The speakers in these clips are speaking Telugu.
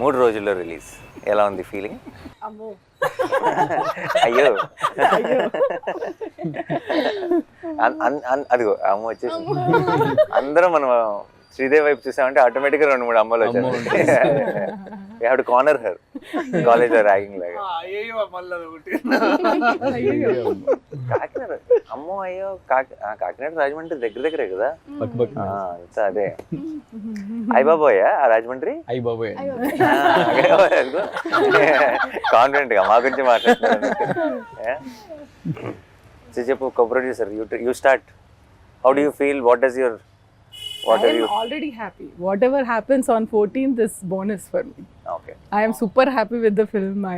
3 రోజుల్లో రిలీజ్. ఎలా ఉంది ఫీలింగ్? అమ్మో అయ్యో అయ్యో అదిగో అమ్మ వచ్చేసి అందరం మనం శ్రీదేవి వైపు చూసామంటే ఆటోమేటిక్గా 2-3 అమ్మలు వచ్చారు. కార్నర్ హర్ కాలేజ్ లో ర్యాగింగ్ లాగా. కాకినాడ అమ్మో అయ్యో కాకినాడ రాజమండ్రి దగ్గరే కదా. అంతా అదే అయ్యబాబోయా ఆ రాజమండ్రి కాన్ఫిడెంట్ గా మా గురించి మాట్లాడుతున్నారు. చెప్పు co-producer, you start. How do you feel? What are you already happy. Whatever happens on 14th is bonus for me. Okay. I am super happy with the film. I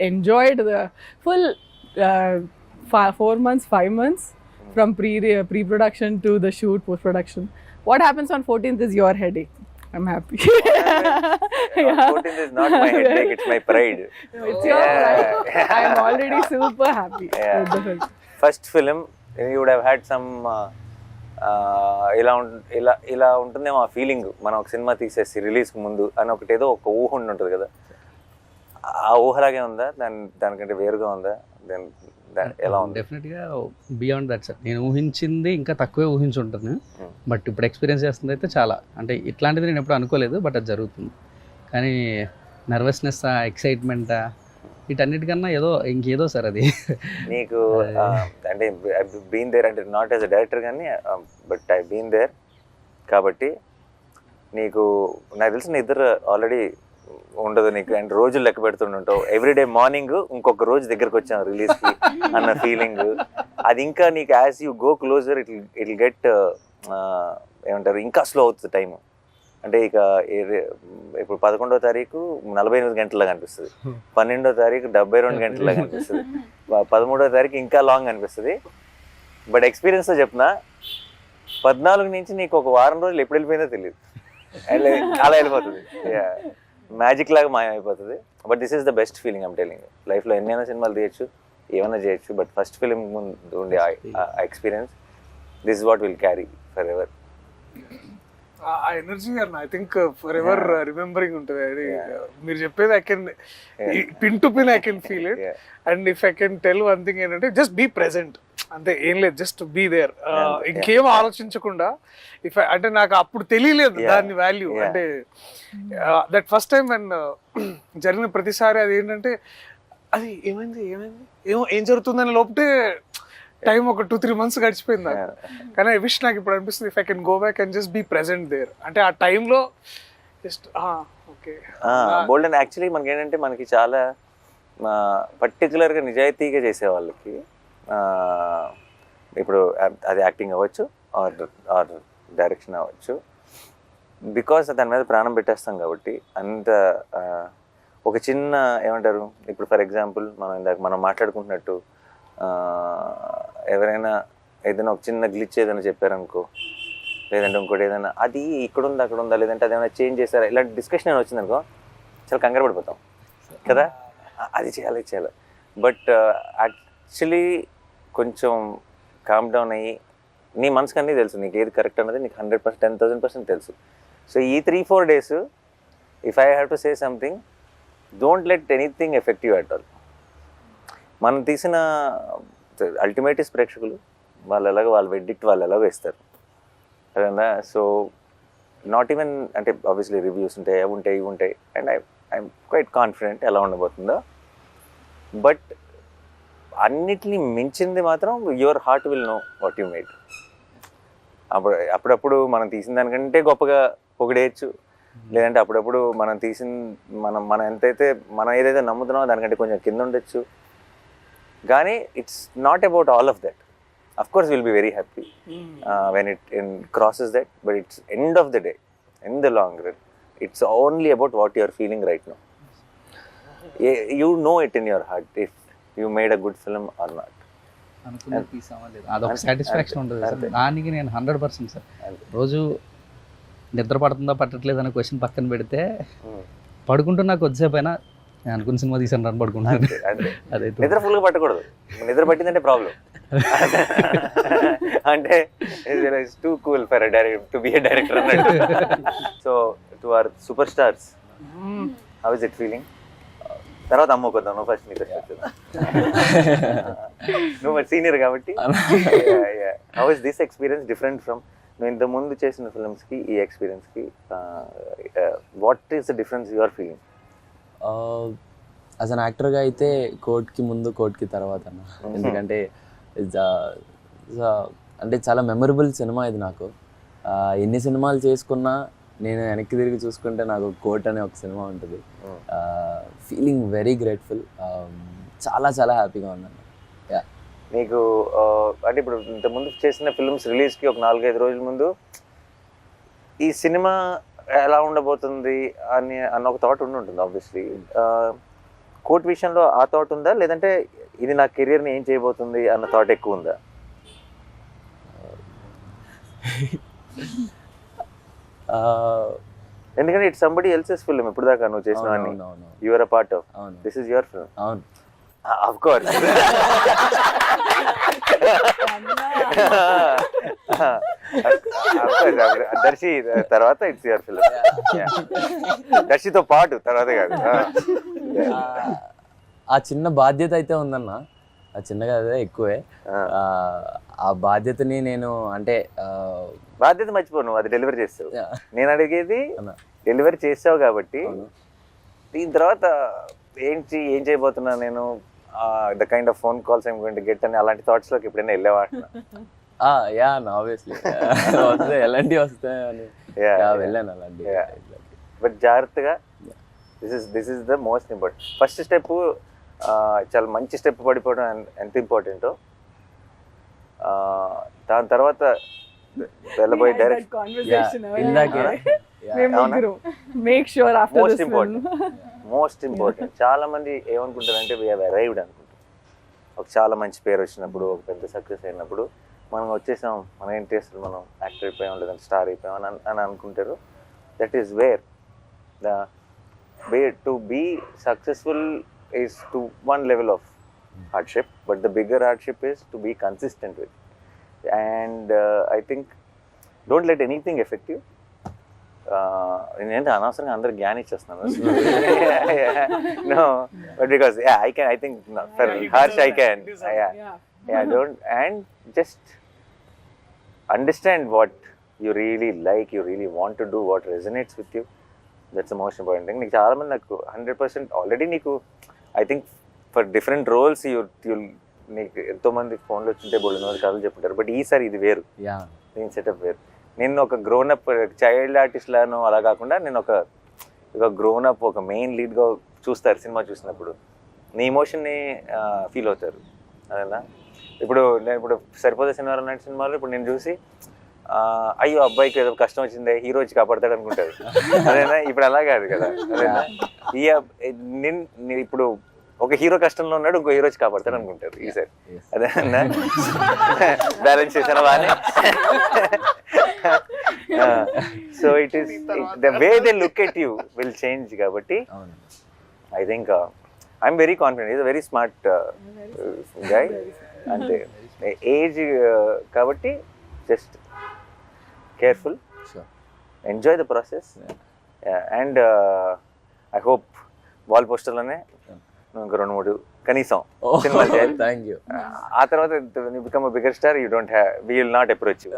enjoyed the full 4 months, 5 months from pre-production to the shoot, post-production. What happens on 14th is your headache. I'm happy. 14th is not my headache, it's my pride. It's your pride. I am already super happy with the film. First film, you would have had some ఇలా ఉంటుందేమో ఆ ఫీలింగ్. మనం ఒక సినిమా తీసేసి రిలీజ్కి ముందు అని ఒకటేదో ఒక ఊహ ఉంటుంది కదా, ఆ ఊహలాగే ఉందా? దానికంటే వేరుగా ఉందా? ఎలా ఉంది? డెఫినెట్గా బియాండ్ దట్ సార్. నేను ఊహించింది ఇంకా తక్కువే ఊహించుంటాను, బట్ ఇప్పుడు ఎక్స్పీరియన్స్ చేస్తుంది అయితే చాలా, అంటే ఇట్లాంటిది నేను ఎప్పుడు అనుకోలేదు, బట్ అది జరుగుతుంది. కానీ నర్వస్నెస్, ఎక్సైట్మెంట్ వీటన్నిటికన్నా ఇంకేదో సార్ అది. నీకు అంటే బీన్ దేర్, అంటే నాట్ యాజ్ అ డైరెక్టర్ కానీ బట్ ఐ బీన్ దేర్ కాబట్టి నీకు నాకు తెలిసిన ఇద్దరు ఆల్రెడీ ఉండదు నీకు, అండ్ రోజులు లెక్క పెడుతుంటావు. ఎవ్రీడే మార్నింగ్ ఇంకొక రోజు దగ్గరకు వచ్చాం రిలీజ్కి అన్న ఫీలింగ్ అది ఇంకా నీకు as you go closer it get ఏమంటారు, ఇంకా స్లో అవుతుంది టైము. అంటే ఇక ఇప్పుడు 11వ తారీఖు 48 గంటల్లాగా అనిపిస్తుంది, 12వ తారీఖు 72 గంటల్లాగా అనిపిస్తుంది, 13వ తారీఖు ఇంకా లాంగ్ అనిపిస్తుంది. బట్ ఎక్స్పీరియన్స్తో చెప్తున్నా, 14 నుంచి నీకు ఒక వారం రోజులు ఎప్పుడు వెళ్ళిపోయిందో తెలియదు, అలా వెళ్ళిపోతుంది, మ్యాజిక్ లాగా మాయమైపోతుంది. But this is the best feeling I'm telling. లైఫ్లో ఎన్నైనా సినిమాలు తీయచ్చు, ఏమైనా చేయొచ్చు, బట్ ఫస్ట్ ఫిలిం ముందు ఉండే experience, this is what will carry forever. ఆ energy I think forever remembering ఉంటుంది. అది మీరు చెప్పేది I can pin to pin I can feel it. And if I can tell one thing ఏంటంటే జస్ట్ బీ ప్రెజెంట్, అంతే, ఏం లేదు, జస్ట్ బీ దేర్. ఇంకేం ఆలోచించకుండా అంటే నాకు అప్పుడు తెలియలేదు దాని వాల్యూ. అంటే దట్ ఫస్ట్ టైం అండ్ జరిగిన ప్రతిసారి అది ఏంటంటే అది ఏమైంది ఏం జరుగుతుందని లోపటే టైం ఒక 2-3 months గడిచిపోయింది నాకు. కానీ ఐ విష్ నాకు ఇప్పుడు అనిపిస్తుంది if I can go back and just be present there. అంటే ఆ టైంలో just okay bold. And actually మనకి ఏంటంటే మనకి చాలా పర్టికులర్గా నిజాయితీగా చేసే వాళ్ళకి ఇప్పుడు అది యాక్టింగ్ అవ్వచ్చు ఆర్ డైరెక్షన్ అవ్వచ్చు, బికాస్ దాని మీద ప్రాణం పెట్టేస్తాం కాబట్టి అంత ఒక చిన్న ఏమంటారు, ఇప్పుడు ఫర్ ఎగ్జాంపుల్ మనం మాట్లాడుకుంటున్నట్టు ఎవరైనా ఏదైనా ఒక చిన్న గ్లిచ్ ఏదైనా చెప్పారనుకో, లేదంటే ఇంకోటి ఏదైనా అది ఇక్కడ ఉందా అక్కడ ఉందా, లేదంటే అదేమైనా చేంజ్ చేస్తారా, ఇలాంటి డిస్కషన్ ఏమైనా వచ్చిందనుకో చాలా కంగారు పడిపోతాం కదా, అది చేయాలి. బట్ యాక్చువల్లీ కొంచెం కామ్ డౌన్ అయ్యి నీ మనసుకు అన్నీ తెలుసు, నీకు ఏది కరెక్ట్ అన్నది నీకు 100%, 10,000% తెలుసు. సో ఈ 3-4 days if I have to say something, don't let anything effect you at all. మనం తీసిన అల్టిమేటివ్స్ ప్రేక్షకులు వాళ్ళ వెడ్డిక్ట్ వాళ్ళు ఎలాగో ఇస్తారు కదా. సో నాట్ ఈవెన్ అంటే ఆబ్వియస్లీ రివ్యూస్ ఉంటాయి, అవి ఉంటాయి, అండ్ ఐఎమ్ క్వైట్ కాన్ఫిడెంట్ ఎలా ఉండబోతుందో. బట్ అన్నిటినీ మించింది మాత్రం your heart will know what you made. అప్పుడప్పుడు మనం తీసిన దానికంటే గొప్పగా పొగిడేయచ్చు, లేదంటే అప్పుడప్పుడు మనం ఏదైతే నమ్ముతున్నామో దానికంటే కొంచెం కింద ఉండొచ్చు. కానీ it's not about all of that. Of course will be very happy when it crosses that, but it's end of the day, in the long run, it's only about what you are feeling right now. You know it in your heart if you made a good film or not. అదొక సాటిస్ఫాక్షన్ ఉంటుంది సార్. దానికి నేను 100% సార్. రోజు నిద్ర పడుతుందా పట్టట్లేదు అనే క్వశ్చన్ పక్కన పెడితే పడుకుంటున్నా కొద్దిసేపు అయినా నేను అనుకున్న సినిమా తీసాను రన్ పడుకుంటాను. అదే నిద్ర ఫుల్గా పట్టకూడదు, నిద్ర పట్టిందంటే ప్రాబ్లం. అంటే it's too cool for to be a director అన్నట్టు. So to our superstars, how is it feeling? తర్వాత అమ్ముకుందాం, నువ్వు ఫస్ట్ నీకు నువ్వు మరి సీనియర్ కాబట్టి. How is this experience different from నువ్వు ఇంత ముందు చేసిన ఫిల్మ్స్కి ఈ ఎక్స్పీరియన్స్కి? What is the difference you are feeling? As an యాక్టర్గా అయితే కోర్ట్కి ముందు కోర్ట్కి తర్వాత అన్న. ఎందుకంటే అంటే చాలా మెమరబుల్ సినిమా ఇది నాకు. ఎన్ని సినిమాలు చేసుకున్నా నేను వెనక్కి తిరిగి చూసుకుంటే నాకు కోర్ట్ అనే ఒక సినిమా ఉంటుంది. ఫీలింగ్ వెరీ గ్రేట్ఫుల్, చాలా చాలా హ్యాపీగా ఉన్నాను. నీకు అంటే ఇప్పుడు ఇంతకుముందు చేసిన ఫిల్మ్స్ రిలీజ్కి ఒక 4-5 రోజుల ముందు ఈ సినిమా ఎలా ఉండబోతుంది అన్న ఒక థాట్ ఉంటుంది ఆబ్వియస్లీ. కోర్ట్ విషయంలో ఆ థాట్ ఉందా, లేదంటే ఇది నా కెరియర్ని ఏం చేయబోతుంది అన్న థాట్ ఎక్కువ ఉందా? ఎందుకంటే ఇట్స్ సంబడి ఎల్సెస్ ఫిల్మ్. ఇప్పుడు దాకా నువ్వు చేసినవన్నీ you are a part of. This is your film. అవును, ఆఫ్ కోర్స్. దర్శి తర్వాత ఇట్స్ యువర్ ఫిల్మ్. దర్శితో పాటు తర్వాత కాదు. ఆ చిన్న బాధ్యత అయితే ఉందన్న. ఆ చిన్నగా అదే ఎక్కువే. ఆ బాధ్యతని నేను అంటే బాధ్యత మర్చిపో, నువ్వు అది డెలివరీ చేస్తావు. నేను అడిగేది డెలివరీ చేస్తావు కాబట్టి దీని తర్వాత ఏం చేయబోతున్నా నేను, the kind of phone calls I'm going to get అని అలాంటి థాట్స్ లోకి ఎప్పుడైనా వెళ్ళేవా? యా ఆబ్వియస్లీ వస్తాయి, ఎలాంటివి వస్తాయని వెళ్ళాను అలాంటి. బట్ జాగ్రత్తగా, this is the most important. First step చాలా మంచి స్టెప్ పడిపోవడం ఎంత ఇంపార్టెంటో, దాని తర్వాత వెళ్ళబోయే డైరెక్ట్ మోస్ట్ ఇంపార్టెంట్. చాలా మంది ఏమనుకుంటారంటే వీ హ్యావ్ అరైవ్డ్ అనుకుంటారు. ఒక చాలా మంచి పేరు వచ్చినప్పుడు, ఒక పెద్ద సక్సెస్ అయినప్పుడు మనం వచ్చేసాం, మనం ఏంటి అసలు మనం యాక్టర్ అయిపోయాం లేదంటే స్టార్ అయిపోయాం అని అనుకుంటారు. That is where the way to be successful is to one level of hardship, but the bigger hardship is to be consistent with. And I think don't let anything affect you. నేను అనవసరంగా అందరు జ్ఞానం ఇచ్చేస్తున్నాను. No, but because I think for Harsh I can. Don't, and just understand what you really like, you really want to do, what resonates with you. That's the most important thing. నీకు చాలా మంది నాకు 100% ఆల్రెడీ నీకు I think for different roles నీకు ఎంతోమంది ఫోన్లో వచ్చింటే బోల్డ్ కథలు చెప్పుంటారు. బట్ ఈసారి ఇది వేరు, నేను సెటప్ వేరు. నేను ఒక గ్రోనప్ చైల్డ్ ఆర్టిస్ట్ లాను అలా కాకుండా నేను ఒక గ్రోనప్, ఒక మెయిన్ లీడ్గా చూస్తారు సినిమా చూసినప్పుడు. నీ ఎమోషన్ని ఫీల్ అవుతారు. అదేనా ఇప్పుడు నేను సరిపోతే సినిమాలు లాంటి సినిమాలు ఇప్పుడు నేను చూసి అయ్యో అబ్బాయికి ఏదో కష్టం వచ్చిందే, హీరో వచ్చి కాపాడతాడు అనుకుంటారు. అదేనా ఇప్పుడు అలా కాదు కదా. అదేనా ఇప్పుడు ఒక హీరో కష్టంలో ఉన్నాడు, ఇంకో హీరో వచ్చి కాపాడతాడు అనుకుంటారు ఈసారి. అదేనా బ్యాలెన్స్ చేశాను బాగానే. So it is the way they look at you will change. కాబట్టి I think I'm very confident. Is a very smart guy. అంతే ఏజ్ కాబట్టి just careful, enjoy the process, and I hope wall poster లోనే నువ్వు ఇంకా 2-3 కనీసం సినిమాలు చేయాలి. Thank you. ఆ తర్వాత you become a bigger star, we will not approach you.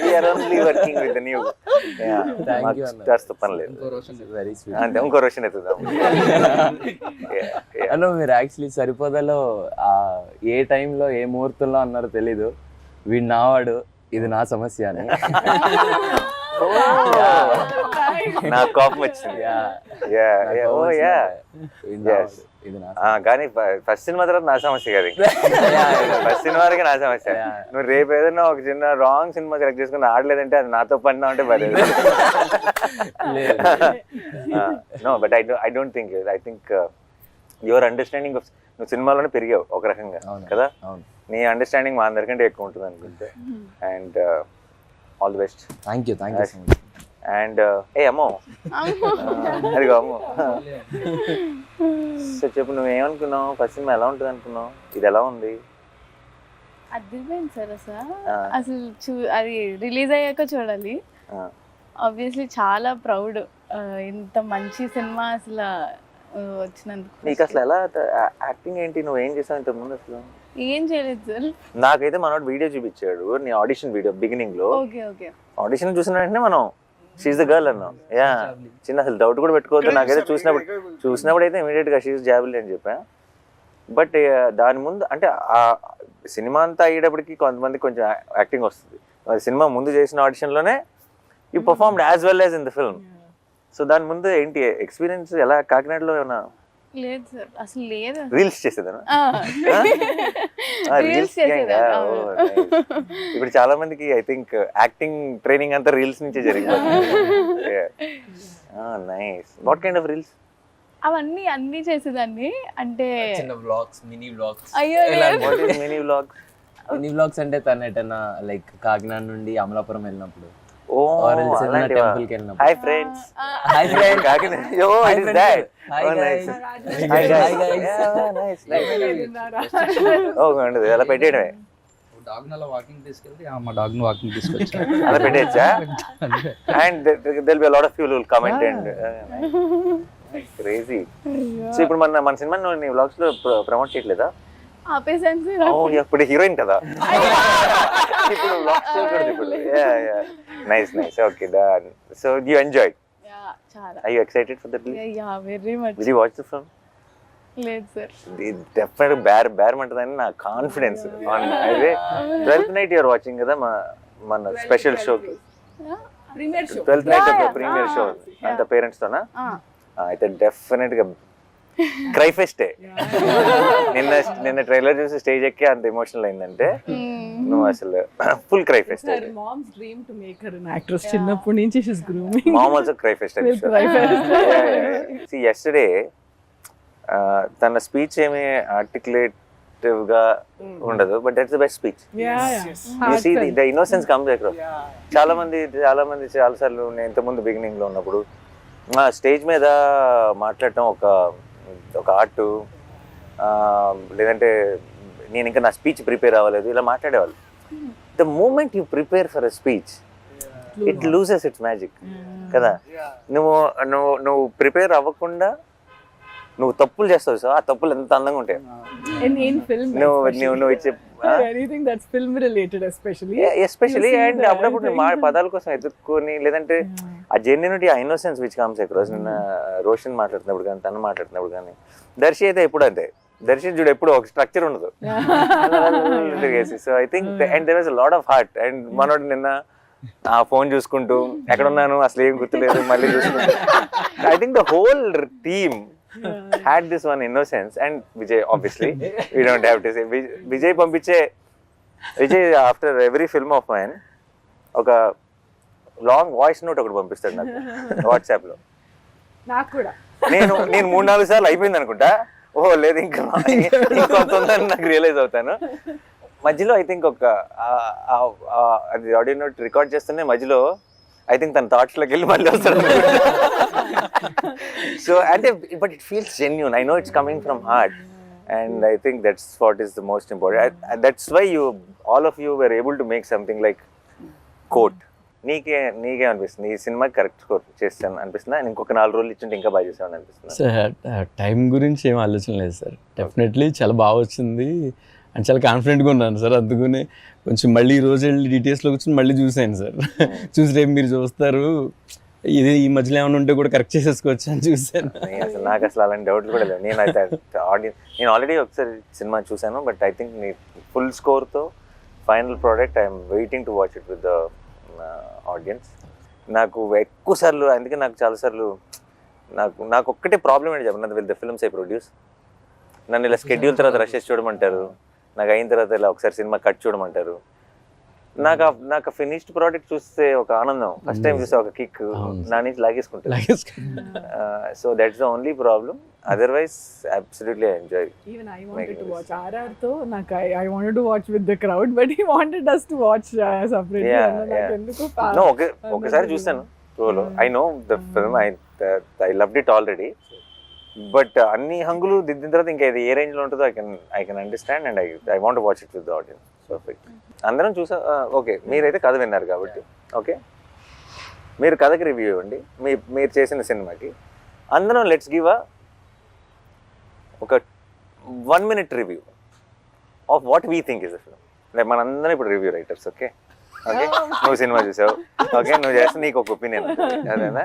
We are only working with the new stars తో పని లేదు. Very sweet. అంతే, ఇంకో రోషన్ ఎత్తుదాం. అన్న మీరు యాక్చువల్లీ సరిపోదలో ఏ టైంలో ఏ ముహూర్తంలో అన్నారో తెలీదు, వీడు నావాడు, ఇది నా సమస్య అని. నా కోపం వచ్చింది. కానీ ఫస్ట్ సినిమా తర్వాత నా సమస్య కాదు, ఫస్ట్ సినిమా వరకు నా సమస్య. నువ్వు రేపు ఏదైనా ఒక చిన్న రాంగ్ సినిమా సెలెక్ట్ చేసుకుని ఆడలేదంటే అది నాతో పడినా అంటే పర్లేదు. No, but I don't think. I think your understanding of, నువ్వు సినిమాలోనే పెరిగావు ఒక రకంగా కదా. నీ అండర్స్టాండింగ్ మా అందరికంటే ఎక్కువ ఉంటుంది అనుకుంటే. And all the best. Thank you so much. And అమ్మో అదిగో అమ్మో. సో చెప్పు, నువ్వు ఏమనుకున్నావు? ఫస్ట్ సినిమా ఎలా ఉంటుంది అనుకున్నావు? ఇది ఎలా ఉంది? అదిరిపోయింది సార్. అసలు అది రిలీజ్ అయ్యాక చూడాలి. ఆబ్వియస్లీ చాలా ప్రౌడ్ ఇంత మంచి సినిమా అసలు వచ్చినందుకు నీకు అసలు ఎలా యాక్టింగ్ ఏంటి, నువ్వు ఏం చేసావు ఇంత ముందు అసలు? ఏం చేయలేదు సార్. నాకైతే మనోడు వీడియో చూపించాడు, నీ ఆడిషన్ వీడియో బిగినింగ్ లో. ఓకే ఆడిషన్ చూసిన వెంటనే మనం షీఈ్ ద గర్ల్ అన్నాం. యా, చిన్న అసలు డౌట్ కూడా పెట్టుకోవద్దు. నాకైతే చూసినప్పుడు అయితే ఇమీడియట్ గా షీఈ్ జాబిల్ అని చెప్పా. బట్ దాని ముందు అంటే ఆ సినిమా అంతా అయ్యేటప్పటికి కొంతమంది కొంచెం యాక్టింగ్ వస్తుంది. సినిమా ముందు చేసిన ఆడిషన్ లోనే you performed as well as in the film. So దాని ముందు ఏంటి ఎక్స్పీరియన్స్ ఎలా? కాకినాడలో ఏమన్నా లేదు సార్, అసలు లేదు. రీల్స్ చేసేదా? రీల్స్ చేసేదా? ఇప్పుడు చాలా మందికి ఐ థింక్ యాక్టింగ్ ట్రైనింగ్ అంతా రీల్స్ నుంచే జరిగిపోతుంది. Nice. What kind of reels? అన్ని చేసేదాన్ని. అంటే చిన్న వ్లాగ్స్, మినీ వ్లాగ్స్. అయ్యో మినీ వ్లాగ్స్. మినీ వ్లాగ్స్ అంటే తను ఎటన్నా లైక్ కాకినాడ నుండి అమలాపురం వెళ్ళినప్పుడు, Oh, టెంపుల్ కి వెళ్ళినప్పుడు. Hi friends. Hi friends. Yo, it is that. Hi Oh, guys. nice. Hi guys. Yeah, nice. Oh, ఉండదు అలా పెట్టేయడమే. డాగ్ అలా వాకింగ్ తీసుకెళ్తే మా డాగ్ ని వాకింగ్ తీసుకొచ్చా. అలా పెట్టేయచ్చా? And there'll be a lot of people who will comment and crazy. So ఇప్పుడు మన సినిమా నీ వ్లాగ్స్ లో ప్రమోట్ చేయట్లేదా? ఆపేసాను సార్. ఓ, ఇప్పుడు హీరోయిన్ కదా, ఇప్పుడు వ్లాగ్స్ చేయకూడదు ఇప్పుడు. Nice. Okay, done. So you enjoyed? చాలా. Are you excited for the release? Yeah, very much. Will you watch the film? లేదు సార్. డెఫినెట్ బేరమంటదని నా కాన్ఫిడెన్స్. అయితే 12th night యూఆర్ వాచింగ్ కదా మన స్పెషల్ షోకి. Premiere show. 12th night premiere show అంత పేరెంట్స్ తోనా? అయితే డెఫినెట్ గా క్రై ఫెస్టే. నిన్న ట్రైలర్ చూసి స్టేజ్ ఎక్కి అంత ఎమోషనల్ అయిందంటే నువ్వు అసలు full cry pest. Her mom's dream to make her an actress. చిన్నప్పటి నుంచి she's grooming. Mom also cry fest. Will cry fest. See, yesterday తన స్పీచ్ ఏమి ఆర్టికులేటివ్ గా ఉండదు, but that's the best speech. You see the innocence comes across. చాలా మంది చాలా సార్లు నేను ఇంతకుముందు బిగినింగ్ లో ఉన్నప్పుడు స్టేజ్ మీద మాట్లాడటం ఒక ఆర్ట్, లేదంటే నేను ఇంకా నా స్పీచ్ ప్రిపేర్ అవ్వలేదు ఇలా మాట్లాడేవాళ్ళు. The moment you prepare for a speech it loses its magic కదా. నువ్వు ప్రిపేర్ అవ్వకుండా నువ్వు తప్పులు చేస్తావు, సో ఆ తప్పులు ఎంత అందంగా ఉంటాయి. In film. నువ్వు ఇచ్చే anything that's film related especially and అప్పుడప్పుడు పదాల కోసం ఎదుర్కొని, లేదంటే ఆ జెన్యూనిటీ, ఆ ఇన్నోసెన్స్ విచ్ కమ్స్ అక్రాస్. నిన్న రోషన్ మాట్లాడుతున్నప్పుడు కానీ తను మాట్లాడుతున్నప్పుడు కానీ, దర్శి అయితే ఎప్పుడు అంతే. దర్శి చూడు ఎప్పుడు ఒక స్ట్రక్చర్ ఉండదు. So I think and there was a lot of heart. And మనోడు నిన్న ఆ ఫోన్ చూసుకుంటూ ఎక్కడున్నాను అసలు ఏం గుర్తులేదు మళ్ళీ చూసుకుంటూ, I think the whole team had this one innocence. And Vijay, obviously we don't have to say Vijay పంపించే Vijay after every film of mine ఒక లాంగ్ వాయిస్ నోట్ ఒకటి పంపిస్తాడు నాకు వాట్సాప్ లో. నాకు కూడా నేను 3-4 సార్లు అయిపోయింది అనుకుంటా. ఓహో లేదు ఇంకా ఇంకొంత ఉందని నాకు రియలైజ్ అవుతాను. మధ్యలో ఐ థింక్ అది ఆడియో నోట్ రికార్డ్ చేస్తూనే మధ్యలో ఐ థింక్ తన థాట్స్ లోకి వెళ్ళి మళ్ళీ వస్తాడు. సో అంటే but it feels genuine. I know it's coming from heart and I think that's what is the most important. That's why all of you were able to make something like Court. నీకే అనిపిస్తుంది ఈ సినిమాకి కరెక్ట్ స్కోర్ చేస్తాను అనిపిస్తుందా? ఇంకొక 4 రోజులు ఇచ్చుంటే ఇంకా బాగా చేసామని అనిపిస్తుంది? సార్ టైం గురించి ఏం ఆలోచన లేదు సార్. డెఫినెట్లీ చాలా బాగా వచ్చింది అండ్ చాలా కాన్ఫిడెంట్గా ఉన్నాను సార్. అందుకనే కొంచెం మళ్ళీ ఈ రోజు వెళ్ళి డీటెయిల్స్లో కూర్చొని మళ్ళీ చూసాను సార్. చూసి రేపు మీరు చూస్తారు ఇది ఈ మధ్యలో ఏమైనా ఉంటే కూడా కరెక్ట్ చేసేసుకోవచ్చు అని చూసాను. అసలు నాకు అసలు అలాంటి డౌట్లు కూడా లేవు. నేను ఆల్రెడీ ఒకసారి సినిమా చూసాను, బట్ ఐ థింక్ నీ ఫుల్ స్కోర్తో final product I'm waiting to watch it with the audience. నాకు ఎక్కువ సార్లు, అందుకే నాకు చాలాసార్లు నాకు ఒక్కటే ప్రాబ్లం ఏంటి చెప్పండి, with the films I produce. నన్ను ఇలా స్కెడ్యూల్ తర్వాత రష్ చేసి చూడమంటారు, నాకు అయిన తర్వాత ఇలా ఒకసారి సినిమా కట్ చూడమంటారు. నాకు ఫినిష్డ్ ప్రోడక్ట్ చూస్తే ఒక ఆనందం, ఫస్ట్ టైం చూస్తే ఒక కిక్ నా నుంచి లాగేసుకుంటాను. So that's the only problem. Otherwise absolutely I enjoy. Even I wanted to watch RR తో నాకు I wanted to watch with the crowd, but he wanted us to watch separately. నాకు ఎందుకు ఒకసారి చూసాను షోలో. I know the film, I loved it already. But అన్ని హంగులు దిద్దిన తర్వాత ఇంకా ఇది ఏ రేంజ్ లో ఉంటుందో I can understand and I want watch it with the audience. Perfect. అందరం చూసా. ఓకే, మీరైతే కథ విన్నారు కాబట్టి ఓకే. మీరు కథకి రివ్యూ ఇవ్వండి, మీరు చేసిన సినిమాకి. అందరం లెట్స్ గివ్ ఒక 1 minute review of what we think is the film. అంటే మనందరం ఇప్పుడు రివ్యూ రైటర్స్. ఓకే ఓకే, నువ్వు సినిమా చూసావు, ఓకే, నువ్వు చేస్తే నీకు ఒక ఒపీనియన్ అదేనా.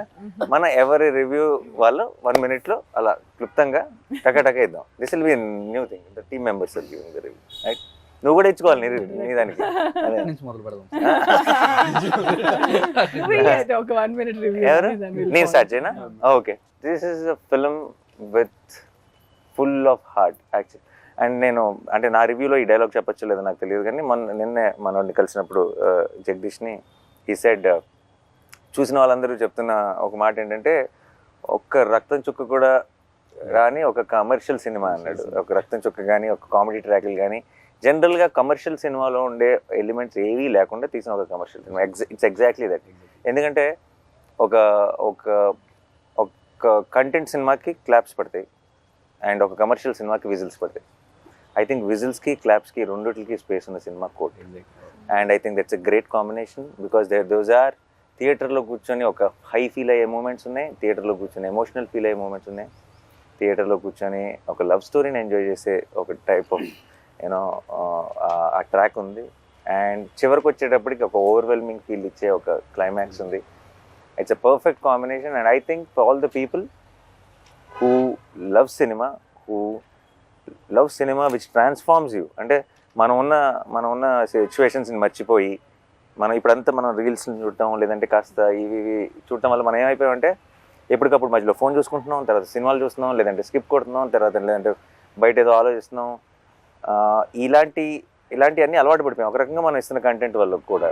మన ఎవరి రివ్యూ వాళ్ళు 1 minute లో అలా క్లుప్తంగా టక ఇద్దాం. This will be new thing, the team members are giving the review, right? నువ్వు కూడా ఇచ్చుకోవాలి నీ దానికి. అదే నుంచి మొదలు పెడదాం. ఒక 1 minute review. ఎవరు? Then we'll నేను follow. స్టార్ట్ చేయనా? Okay, this is a film with full of heart actual. And నేను అంటే నా రివ్యూలో ఈ డైలాగ్ చెప్పచ్చు లేదో నాకు తెలియదు, కానీ నిన్నే మనోడిని కలిసినప్పుడు జగదీష్ని ఈ సైడ్ చూసిన వాళ్ళందరూ చెప్తున్న ఒక మాట ఏంటంటే, ఒక్క రక్తం చుక్క కూడా రాని ఒక కమర్షియల్ సినిమా అన్నాడు. ఒక రక్తం చుక్క కానీ, ఒక కామెడీ ట్రాక్లు కానీ, జనరల్గా కమర్షియల్ సినిమాలో ఉండే ఎలిమెంట్స్ ఏవీ లేకుండా తీసిన ఒక commercial cinema. It's exactly that. ఎందుకంటే ఒక ఒక ఒక కంటెంట్ సినిమాకి క్లాప్స్ పడతాయి అండ్ ఒక కమర్షియల్ సినిమాకి విజిల్స్ పడతాయి. ఐ థింక్ విజిల్స్కి క్లాప్స్కి రెండిటికి స్పేస్ ఉన్న సినిమా Court. And I think that's a great combination because those are థియేటర్లో కూర్చొని ఒక హై ఫీల్ అయ్యే మూమెంట్స్ ఉన్నాయి, థియేటర్లో కూర్చొని ఎమోషనల్ ఫీల్ అయ్యే మూమెంట్స్ ఉన్నాయి, థియేటర్లో కూర్చొని ఒక లవ్ స్టోరీని ఎంజాయ్ చేసే ఒక టైప్ ఆఫ్ యూనో ఆ ట్రాక్ ఉంది. అండ్ చివరికి వచ్చేటప్పటికి ఒక ఓవర్వెల్మింగ్ ఫీల్ ఇచ్చే ఒక క్లైమాక్స్ ఉంది. It's a perfect combination. And I think for all the people who love cinema which transforms you. అంటే మనం ఉన్న సిచ్యువేషన్స్ని మర్చిపోయి మనం ఇప్పుడంతా మనం రీల్స్ని చూడటం లేదంటే కాస్త ఇవి చూడటం వల్ల మనం ఏమైపోయామంటే ఎప్పటికప్పుడు మధ్యలో ఫోన్ చూసుకుంటున్నాం, తర్వాత సినిమాలు చూస్తున్నాం, లేదంటే స్కిప్ కొడుతున్నాం, తర్వాత లేదంటే బయట ఏదో ఆలోచిస్తున్నాం. ఇలాంటి అన్నీ అలవాటు పడిపోయాం ఒక రకంగా మనం ఇస్తున్న కంటెంట్ వల్ల కూడా.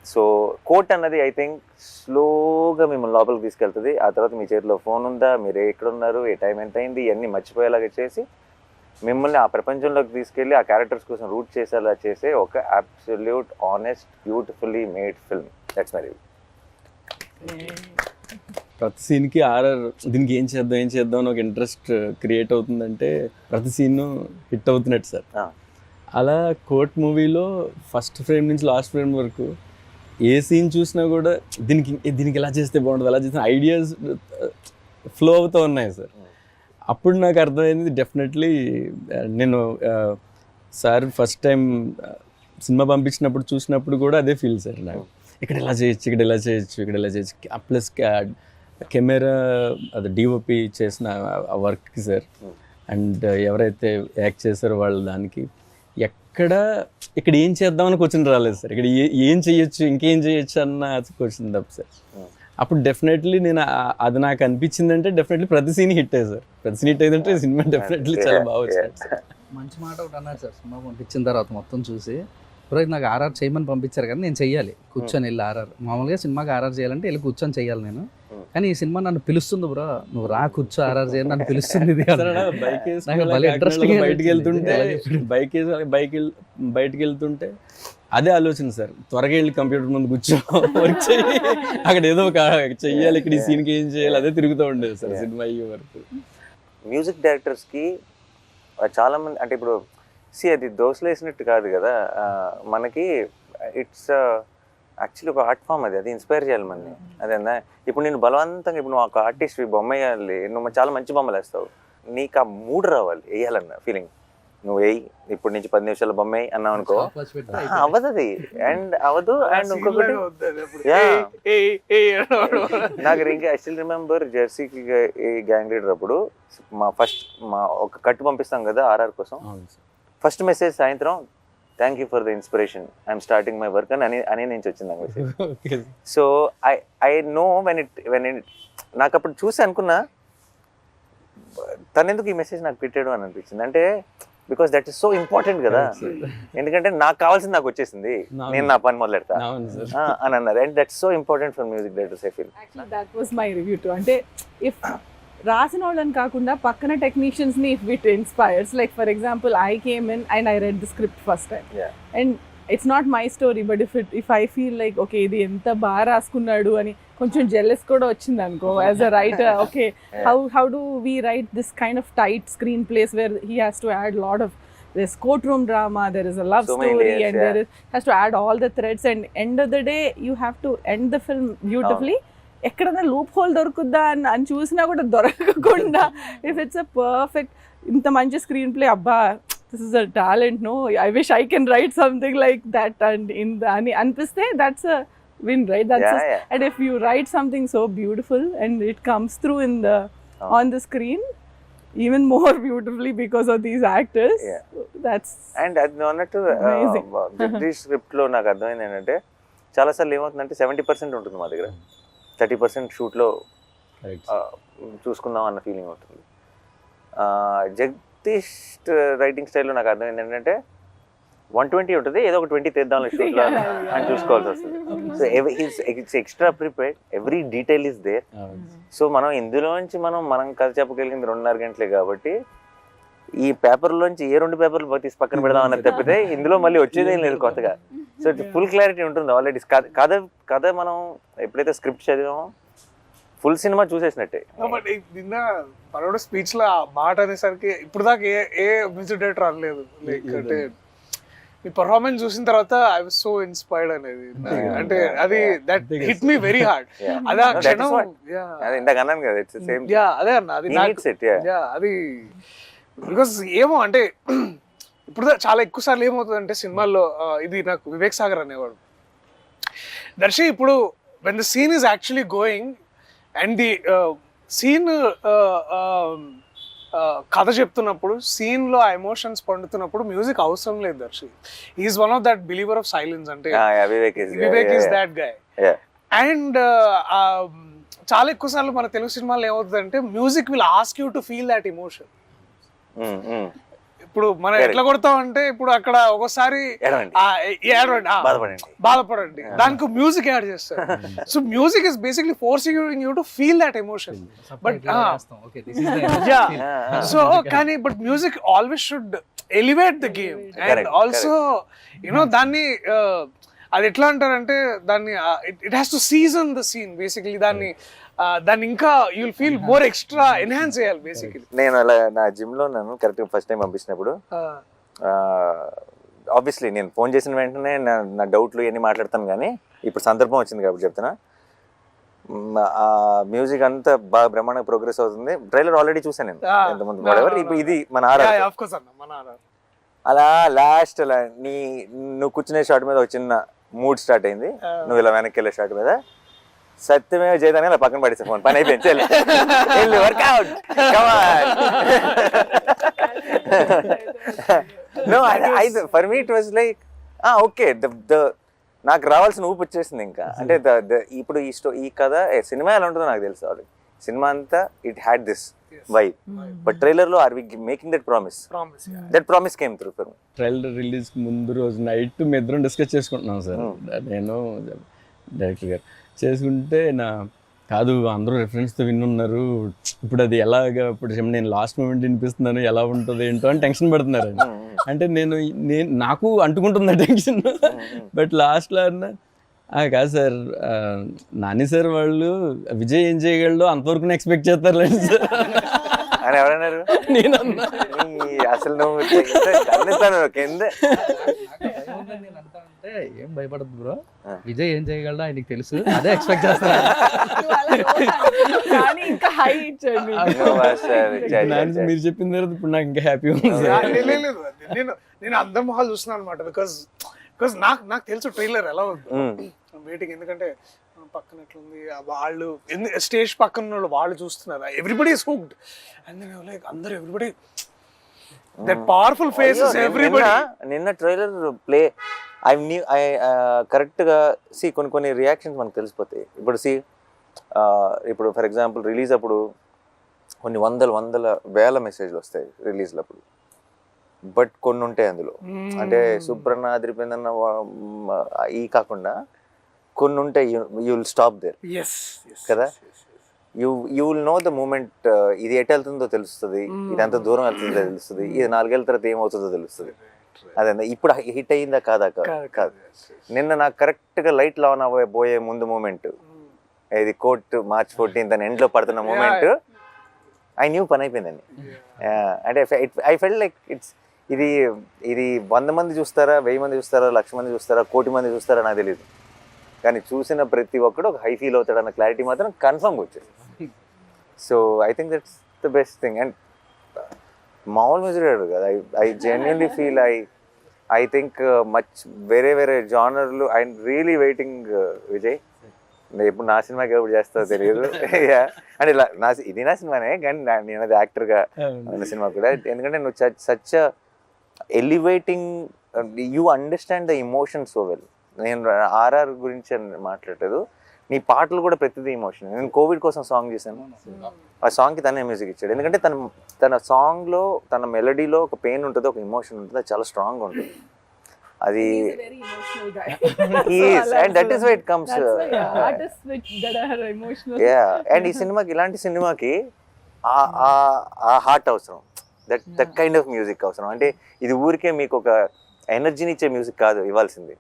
సో కోట్ అన్నది ఐ థింక్ స్లోగా మిమ్మల్ని లోపలికి తీసుకెళ్తుంది. ఆ తర్వాత మీ చేతిలో ఫోన్ ఉందా, మీరు ఎక్కడున్నారు, ఏ టైం ఎంత అయింది, ఇవన్నీ మర్చిపోయేలాగా చేసి మిమ్మల్ని ఆ ప్రపంచంలోకి తీసుకెళ్ళి ఆ క్యారెక్టర్స్ కోసం రూట్ చేసేలా చేసే ఒక absolute honest beautifully made film. That's my review. ప్రతి సీన్కి దీనికి ఏం చేద్దాం అని ఒక ఇంట్రెస్ట్ క్రియేట్ అవుతుందంటే ప్రతి సీన్ హిట్ అవుతున్నట్టు సార్. అలా కోర్ట్ మూవీలో ఫస్ట్ ఫ్రేమ్ నుంచి లాస్ట్ ఫ్రేమ్ వరకు ఏ సీన్ చూసినా కూడా దీనికి ఎలా చేస్తే బాగుంటుంది, అలా చేసిన ఐడియాస్ ఫ్లో అవుతూ ఉన్నాయి సార్. అప్పుడు నాకు అర్థమైంది డెఫినెట్లీ నేను సార్ ఫస్ట్ టైం సినిమా పంపించినప్పుడు చూసినప్పుడు కూడా అదే ఫీల్ సార్ నాకు. ఇక్కడ ఎలా చేయొచ్చు ప్లస్ కెమెరా అది డిఓపి చేసిన ఆ వర్క్కి సార్ అండ్ ఎవరైతే యాక్ట్ చేశారో వాళ్ళు దానికి ఇక్కడ ఏం చేద్దామని క్వశ్చన్ రాలేదు సార్. ఇక్కడ ఏం చేయొచ్చు ఇంకేం చేయొచ్చు అన్న క్వశ్చన్ తప్ప సార్. అప్పుడు డెఫినెట్లీ నేను అది నాకు అనిపించిందంటే డెఫినెట్లీ ప్రతి సీన్ హిట్ అయ్యి సార్. ప్రతి సీన్ హిట్ అయిందంటే సినిమా డెఫినెట్లీ చాలా బాగా వచ్చింది సార్. మంచి మాట ఒకటి అన్నారు సార్. సినిమా పంపించిన తర్వాత మొత్తం చూసి బ్రో నాకు ఆర్ఆర్ చేయమని పంపించారు కానీ నేను చెయ్యాలి కూర్చొని వెళ్ళి ఆర్ఆర్. మామూలుగా సినిమాకి ఆర్ఆర్ చేయాలంటే వెళ్ళి కూర్చొని చెయ్యాలి నేను. కానీ ఈ సినిమా నన్ను పిలుస్తుంది బ్రో, నువ్వు రా కూర్చో ఆర్ఆర్ చేయాలి నన్ను పిలుస్తుంది. బయటకి వెళ్తుంటే అదే ఆలోచన సార్, త్వరగా వెళ్ళి కంప్యూటర్ ముందు కూర్చో వర్క్ చెయ్యి, అక్కడ ఏదో ఒక చెయ్యాలి, ఇక్కడ ఈ సీన్కి ఏం చేయాలి అదే తిరుగుతూ ఉండేది సార్ సినిమా అయ్యే వరకు. మ్యూజిక్ డైరెక్టర్స్కి చాలామంది అంటే ఇప్పుడు అది దోశలు వేసినట్టు కాదు కదా, మనకి ఇట్స్ యాక్చువల్లీ ఒక ఆర్ట్ ఫామ్. అది ఇన్స్పైర్ చేయాలి మనని. అదేనా ఇప్పుడు నేను బలవంతంగా ఇప్పుడు నువ్వు ఒక ఆర్టిస్ట్ బొమ్మ వేయాలి, నువ్వు చాలా మంచి బొమ్మలు వేస్తావు, నీకు ఆ మూడ్ రావాలి వేయాలన్న ఫీలింగ్. నువ్వు వేయి ఇప్పుడు నుంచి 10 నిమిషాల బొమ్మ వేయి అన్నావు అనుకో అవ్వదు అది. అండ్ అవ్వదు. అండ్ ఇంకొకటి నాకు ఇంకా ఐ స్టిల్ రిమెంబర్ జెర్సీకి గ్యాంగ్ లీడర్ అప్పుడు మా ఒక కట్టు పంపిస్తాం కదా ఆర్ఆర్ కోసం. ఫస్ట్ మెసేజ్ సాయంత్రం thank you for the inspiration I'm starting my work అని నుంచి వచ్చింది message. So I know when it నాకు అప్పుడు చూసి అనుకున్నా తను ఎందుకు ఈ మెసేజ్ నాకు పెట్టాడు అని అనిపించింది. అంటే because that is so important కదా, ఎందుకంటే నాకు కావాల్సింది నాకు వచ్చేసింది, నేను నా పని మొదలెడతా అని అన్నారు. And that's so important for music directors I feel. That was my review too. అంటే ఇఫ్ రాసిన వాళ్ళని కాకుండా పక్కన టెక్నీషియన్స్ని if it inspires, like for example I came in and I read the script first time and it's not my story but if I feel like okay ఇది ఎంత బాగా రాసుకున్నాడు అని కొంచెం జెలస్ కూడా వచ్చింది అనుకో as a writer. Okay how do we write this kind of tight screen place where he has to add lot of there's courtroom drama, there is a love So many story, layers, and yeah. there is has to add all the threads, and end of the day you have to end the film beautifully. ఎక్కడైనా లూప్ హోల్ దొరుకుద్దా అని చూసినా కూడా దొరకకుండా ఇఫ్ ఇట్స్ అ పర్ఫెక్ట్ ఇంత మంచి స్క్రీన్ ప్లే అబ్బా this is a talent no I wish I can write something like that and అని అనిపిస్తే that's a win right Yeah. And if you write something so beautiful and it comes through on the screen even more beautifully because of these actors. Yeah. That's and అది నువ్వు అన్నట్టు Amazing. జగదీష్ స్క్రిప్ట్లో నాకు అర్థమైంది ఏంటంటే చాలాసార్లు ఏమవుతుందంటే 70% ఉంటుంది మా దగ్గర, 30% షూట్లో చూసుకుందాం అన్న ఫీలింగ్ ఉంటుంది. జగదీష్ రైటింగ్ స్టైల్లో నాకు అర్థమైంది ఏంటంటే 120 ఉంటుంది, ఏదో ఒక 20 తెద్దాం షూట్లో అని చూసుకోవాల్సి వస్తుంది. So it's extra prepared, every detail is there. So మనం ఇందులోంచి మనం కథ చెప్పగలిగింది 2.5 గంటలే కాబట్టి ఈ పేపర్లోంచి ఏ 2 పేపర్లు తీసి పక్కన పెడదాం అన్నది తప్పితే ఇందులో మళ్ళీ వచ్చేదేం లేదు కొత్తగా. సో ఫుల్ క్లారిటీ ఉంటుంది ఆల్రెడీ. కథ మనం ఎప్పుడైతే స్క్రిప్ట్ చదివామో ఫుల్ సినిమా చూసేసినట్టే. బట్ నిన్న మనోడు స్పీచ్ లో ఆ మాట అనేసరికి ఇప్పుడు దాకా ఏ మ్యూజిక్ డైరెక్టర్ అనలేదు. లైక్ అంటే మీ పర్ఫార్మెన్స్ చూసిన తర్వాత ఐ వాస్ సో ఇన్స్పైర్డ్ అనేది. అంటే అది that hit me very hard. అదే ఆ క్షణం అదే ఇందాక అన్నాను కదా, ఇట్స్ సేమ్. అదే అన్న అది అది బికాస్ ఏమో అంటే ఇప్పుడు చాలా ఎక్కువ సార్లు ఏమవుతుంది అంటే సినిమాల్లో ఇది నాకు వివేక్ సాగర్ అనేవాడు, దర్శి ఇప్పుడు when the scene is actually going and the scene కథ చెప్తున్నప్పుడు సీన్లో ఆ ఎమోషన్స్ పండుతున్నప్పుడు మ్యూజిక్ అవసరం లేదు Darshi. Is one of that believer of silence. అంటే Vivek is that guy. And చాలా ఎక్కువ సార్లు మన తెలుగు సినిమాలో ఏమవుతుంది అంటే music will ask you to feel that emotion. ఇప్పుడు మనం ఎట్లా కొడతాం అంటే ఇప్పుడు అక్కడ ఒకసారి బాధపడండి, దానికి మ్యూజిక్ యాడ్ చేస్తారు. So music is basically forcing you to feel that emotion. But so కానీ but music always should elevate the game and also you know దాన్ని అది ఎట్లా అంటారంటే దాన్ని it has to season the scene basically. దాన్ని ఇంకా you will feel more extra enhance చేయాలి బేసిక్లీ. నేను అలా నా జిమ్లో నన్ను కరెక్ట్గా ఫస్ట్ టైం పంపించినప్పుడు ఆబ్వియస్లీ నేను ఫోన్ చేసిన వెంటనే నా డౌట్లు ఇవన్నీ మాట్లాడతాను, కానీ ఇప్పుడు సందర్భం వచ్చింది కాబట్టి చెప్తున్నా. ఆ మ్యూజిక్ అంతా బాగా బ్రహ్మాండంగా ప్రోగ్రెస్ అవుతుంది. ట్రైలర్ ఆల్రెడీ చూసాను నేను ఎంతమంది వాడెవర్. ఇప్పుడు ఇది మన అలా లాస్ట్ అలా నువ్వు కూర్చునే షాట్ మీద ఒక చిన్న మూడ్ స్టార్ట్ అయింది, నువ్వు ఇలా వెనక్కి వెళ్ళే షాట్ మీద సత్యమేవ జయదాన్ని అలా పక్కన పడేసే ఫోన్ పని అయిపోయింది. Work out for me it was like okay, నాకు రావాల్సిన ఊపు వచ్చేసింది ఇంకా. అంటే ఇప్పుడు ఈ కథ సినిమా ఎలా ఉంటుందో నాకు తెలుసు ఆల్రెడీ. సినిమా అంతా it had this vibe, but trailer లో are we making that promise? That promise came through for me. Trailer release ముందు రోజు నైట్ మీ ఇద్దరం డిస్కస్ చేసుకుంటున్నాం సార్, నేను డైరెక్టర్ గారు చేసుకుంటే కాదు అందరూ రెఫరెన్స్తో విన్నున్నారు, ఇప్పుడు అది ఎలాగా, ఇప్పుడు నేను లాస్ట్ మూమెంట్ వినిపిస్తున్నాను ఎలా ఉంటుంది ఏంటో అని టెన్షన్ పడుతున్నారు. అంటే నేను నాకు అంటుకుంటుంది టెన్షన్. బట్ లాస్ట్లో అన్న కాదు సార్, నాని సార్ వాళ్ళు విజయ్ ఏం చేయగలడో అంతవరకు ఎక్స్పెక్ట్ చేస్తారు లేదు సార్ అని ఎవరన్నారు? నేను అసలు నువ్వు కింద ఏం భయపడదు బ్రో, విజయ్ ఏం చేయగలడో ఆయనకి తెలుసు, అదే ఎక్స్పెక్ట్ చేస్తాను. మీరు చెప్పిన తర్వాత ఇప్పుడు నాకు ఇంకా హ్యాపీగా ఉంది సార్. నేను అందరి మొహాలు చూస్తున్నాను అనమాట, బికాస్ నాకు తెలుసు ట్రైలర్ ఎలా ఉంది వెయిటింగ్. ఎందుకంటే పక్కన ఎట్లుంది వాళ్ళు స్టేజ్ పక్కన వాళ్ళు చూస్తున్నారు, everybody is hooked and like అందరూ everybody that powerful faces everybody. నిన్న ట్రైలర్ ప్లే ఐ కరెక్ట్గా కొన్ని రియాక్షన్స్ మనకు తెలిసిపోతాయి. ఇప్పుడు ఫర్ ఎగ్జాంపుల్ రిలీజ్ అప్పుడు కొన్ని వందల వేల మెసేజ్లు వస్తాయి రిలీజ్లు అప్పుడు, బట్ కొన్ని ఉంటాయి అందులో. అంటే సుప్రన్న అదిరిపోయిందన్న ఈ కాకుండా కొన్ని ఉంటాయి, యూ విల్ స్టాప్ దేర్ కదా. You will know the moment, ఇది ఎటు వెళ్తుందో తెలుస్తుంది, ఇది ఎంత దూరం వెళ్తుందో తెలుస్తుంది, ఇది 4 ఏళ్ళ తర్వాత ఏమవుతుందో తెలుస్తుంది. అదే ఇప్పుడు హిట్ అయిందా కాదా కాదు. నిన్న నాకు కరెక్ట్గా లైట్ లాన్ పోయే ముందు మూమెంట్, ఇది కోర్ట్ March 14th అని ఎండ్లో పడుతున్న మూమెంట్, ఐ న్యూ పని అయిపోయిందండి. అంటే ఐ ఫెల్ట్ లైక్ ఇది ఇది 100 మంది చూస్తారా, 1000 మంది చూస్తారా, 1,00,000 మంది చూస్తారా, 1,00,00,000 మంది చూస్తారా నాకు తెలియదు. కానీ చూసిన ప్రతి ఒక్కడు ఒక హై ఫీల్ అవుతాడు అన్న క్లారిటీ మాత్రం కన్ఫర్మ్గా వచ్చేది. So I think that's the best thing. And మామూలు మ్యూజిక్ కదా, I genuinely feel I think much వేరే జానర్లు. ఐ రియలీ వెయిటింగ్ విజయ్, ఎప్పుడు నా సినిమాకి ఎప్పుడు చేస్తావో తెలియదు. అంటే ఇలా ఇది నా సినిమానే, కానీ నేను అది యాక్టర్గా ఉన్న సినిమా కూడా. ఎందుకంటే నువ్వు such elevating, you understand the emotion so well. నేను ఆర్ఆర్ గురించి మాట్లాడలేదు, నీ పాటలు కూడా ప్రతిదీ ఇమోషన్. నేను కోవిడ్ కోసం సాంగ్ చేశాను, ఆ సాంగ్కి తనే మ్యూజిక్ ఇచ్చాడు. ఎందుకంటే తన సాంగ్లో, తన మెలడీలో ఒక పెయిన్ ఉంటుంది, ఒక ఇమోషన్ ఉంటుంది, అది చాలా స్ట్రాంగ్గా ఉంటుంది. అది very emotional guy. he is, and that is why it comes. That's why, yeah, artists that are emotional. Yeah, and ఈ సినిమాకి, ఇలాంటి సినిమాకి ఆ హార్ట్ అవసరం, దట్ కైండ్ ఆఫ్ మ్యూజిక్ అవసరం. అంటే ఇది ఊరికే మీకు ఒక ఎనర్జీని ఇచ్చే మ్యూజిక్ కాదు ఇవ్వాల్సింది,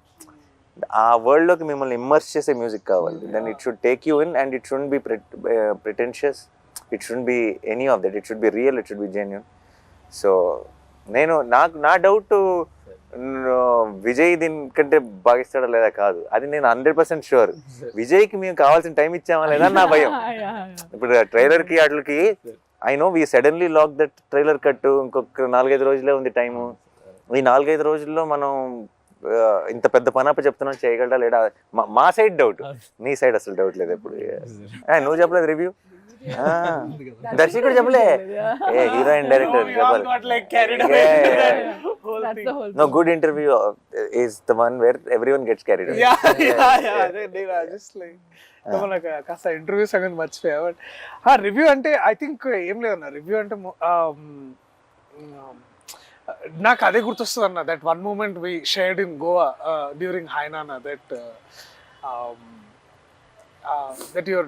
ఆ వరల్డ్లోకి మిమ్మల్ని ఇమ్మర్స్ చేసే మ్యూజిక్ కావాలి. Then it should take you in, and it should be pretentious, it should be any of that, it should be real, it should be genuine. So నా డౌట్ విజయ్ దీనికంటే బాగా ఇస్తాడా లేదా కాదు, అది నేను 100% షూర్. విజయ్కి మేము కావాల్సిన టైం ఇచ్చామా లేదా నా భయం. ఇప్పుడు ట్రైలర్కి వాటికి I know we suddenly lock that trailer cut, ఇంకొక 4-5 రోజులే ఉంది టైము. ఈ 4-5 రోజుల్లో మనం ఇంత పెద్ద పనప్ప చెప్తున్నాం, చేయగలడా లేడా మా సైడ్ డౌట్, నీ సైడ్ అసలు డౌట్ లేదు ఎప్పుడు. నువ్వు చెప్పలేదు రివ్యూ, దర్శకుడు చెప్పలే, hero and director No, good interview is the one where everyone gets carried away. just like కాస్త ఇంటర్వ్యూ సంగతి మర్చిపోయా. బట్ రివ్యూ అంటే ఐ థింక్ ఏం లేదన్న, రివ్యూ అంటే నాకు అదే గుర్తొస్తుంది అన్న, that one moment we shared in Goa during Hi Nanna, that your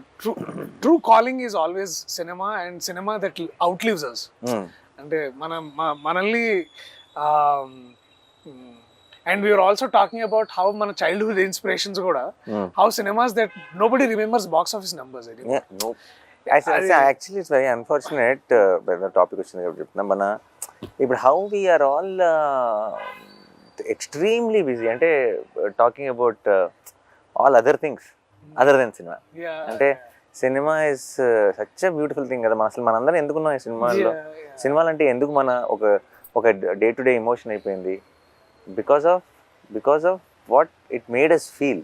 true calling is always cinema, and cinema that outlives us. అంటే మనల్ని and we were also talking about how మన childhood inspirations కూడా, how cinemas that nobody remembers box office numbers anymore. Yeah, no. Actually it's very unfortunate. Topic వచ్చింది కాబట్టి చెప్తున్నా, మన ఇప్పుడు how we are all extremely busy, అంటే talking about all other things other than cinema. అంటే cinema is such a beautiful thing కదా. అసలు మనందరం ఎందుకున్నాం ఈ సినిమాల్లో? సినిమాలు అంటే ఎందుకు మన ఒక డే టు డే ఎమోషన్ అయిపోయింది, because of what it made us feel,